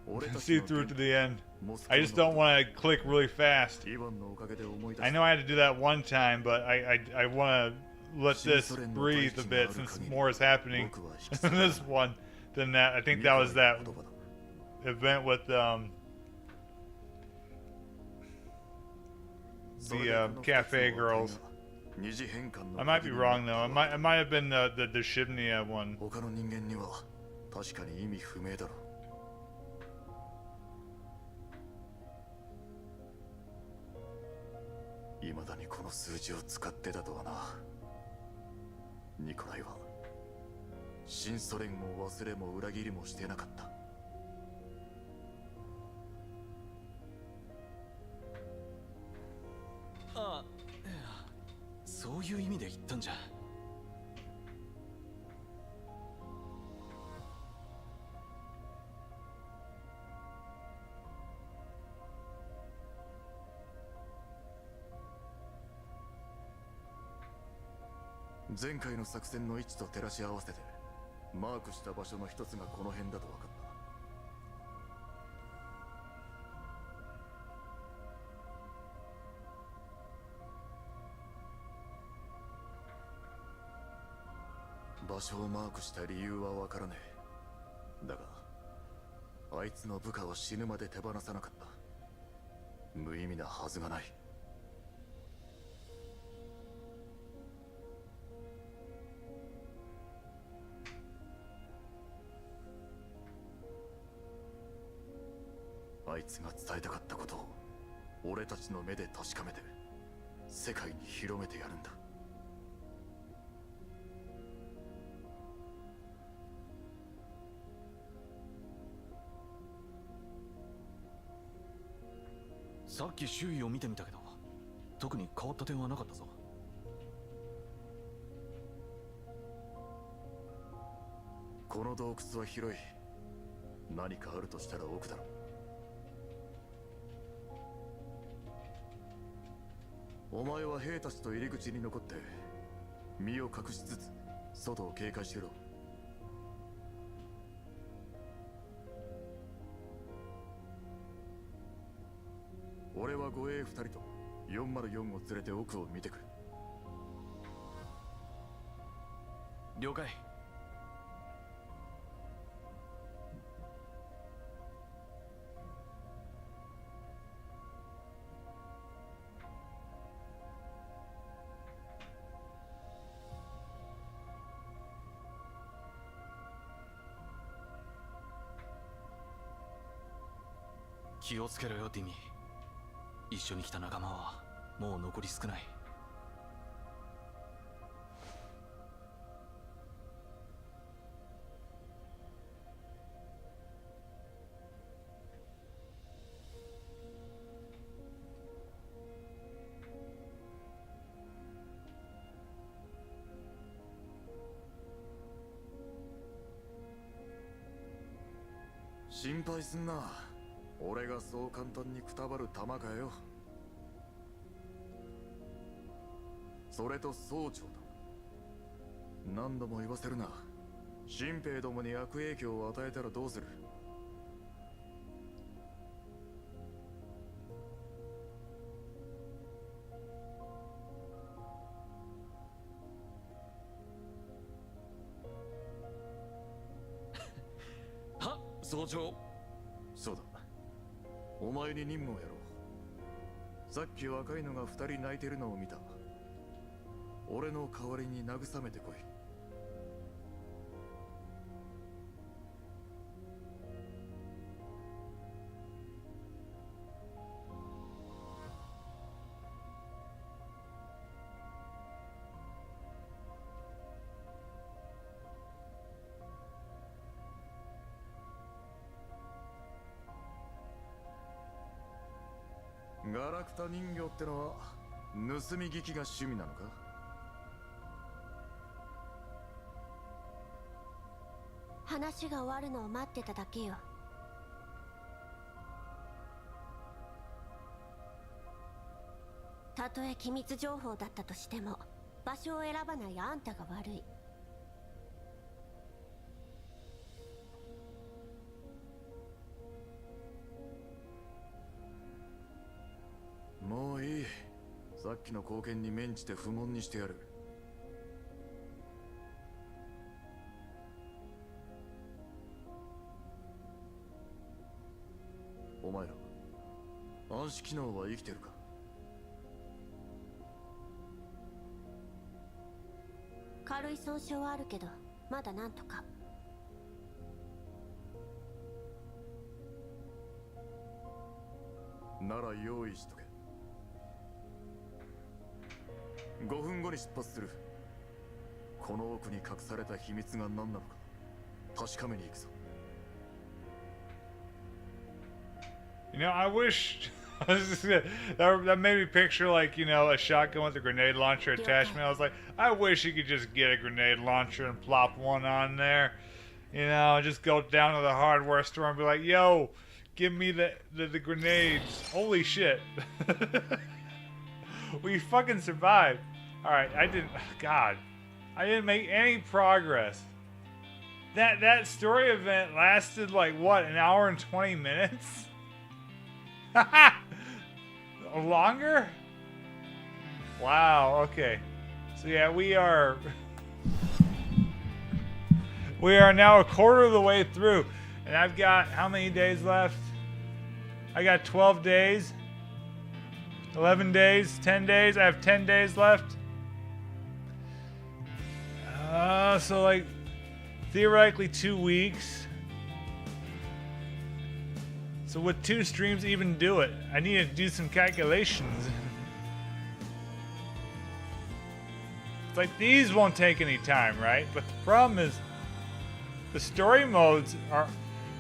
俺たち See の through 原 to 点 the end. モスク I ワ just の don't want to click really fast. イワンのおかげで思い出 I し know I had to do that one time, but I want to let this breathe a bit since more is happening in this one than that. I think that was that event with the cafe girls. I might be wrong though. It might have been the Shibnia one. 他の人間には確かに意味不明だろう。未だにこの数字を使ってたとはな。ニコライは新ソ連を忘れも裏切りもしてなかった。あ、いや、そういう意味で言ったんじゃ。前回の作戦の位置と照らし合わせてマークした場所の一つがこの辺だと分かった。場所をマークした理由は分からねえ。だがあいつの部下は死ぬまで手放さなかった。無意味なはずがない。あいつが伝えたかったことを俺たちの目で確かめて世界に広めてやるんだ。さっき周囲を見てみたけど、特に変わった点はなかったぞ。この洞窟は広い。何かあるとしたら奥だろう。お前は兵たちと入り口に残って身を隠しつつ外を警戒しろ。俺は護衛2人と404を連れて奥を見てくる。了解。気をつけろよディミ。一緒に来た仲間はもう残り少ない。心配すんな。俺がそう簡単にくたばる玉かよ。それと総長だ。何度も言わせるな。新兵どもに悪影響を与えたらどうする。は、総長。そうだ。お前に任務をやろう。さっき若いのが2人泣いてるのを見た。俺の代わりに慰めてこい。ガラクタ人形ってのは盗み聞きが趣味なのか。話が終わるのを待ってただけよ。たとえ機密情報だったとしても場所を選ばないあんたが悪い。もういい。さっきの貢献に免じて不問にしてやる。お前ら暗視機能は生きてるか。軽い損傷はあるけどまだなんとか。なら用意しとけ。5分後に出発する。この奥に隠された秘密が何なのか確かめに行くぞ。You know, I wish that made me picture like, you know, a shotgun with a grenade launcher attachment. I was like, I wish you could just get a grenade launcher and plop one on there. You know, just go down to the hardware store and be like, yo, give me the grenades. Holy shit. We fucking survived. Alright, I didn't make any progress. That story event lasted like what, an hour and 20 minutes? Longer? Wow, okay. So yeah, we are now a quarter of the way through, and I've got how many days left? I got 12 days, 11 days, 10 days. I have 10 days left. So like theoretically 2 weeks. So would 2 streams even do it? I need to do some calculations. It's like these won't take any time, right? But the problem is the story modes are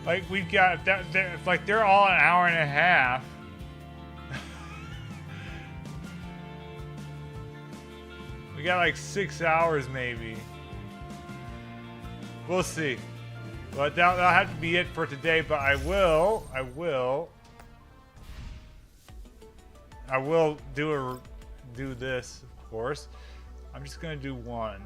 like we've got that. Like they're all an hour and a half. We got like 6 hours maybe. We'll see. But that'll have to be it for today. But I will do this, of course. I'm just gonna do one.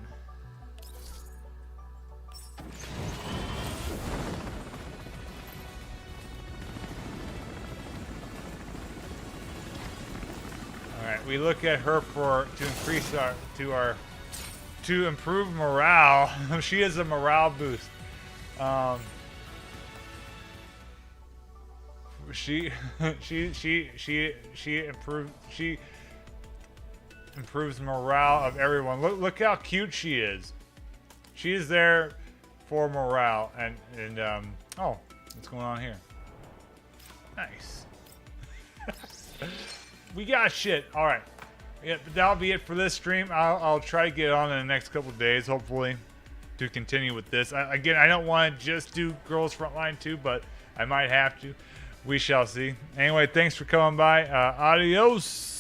All right, we look at her to improve morale. She is a morale boost. She improves morale of everyone. Look how cute she is. She is there for morale and oh, what's going on here? Nice. We got shit. All right. Yeah, but that'll be it for this stream. I'll try to get on in the next couple of days, hopefully, to continue with this. Again, I don't want to just do Girls Frontline 2, but I might have to. We shall see. Anyway, thanks for coming by. Adios.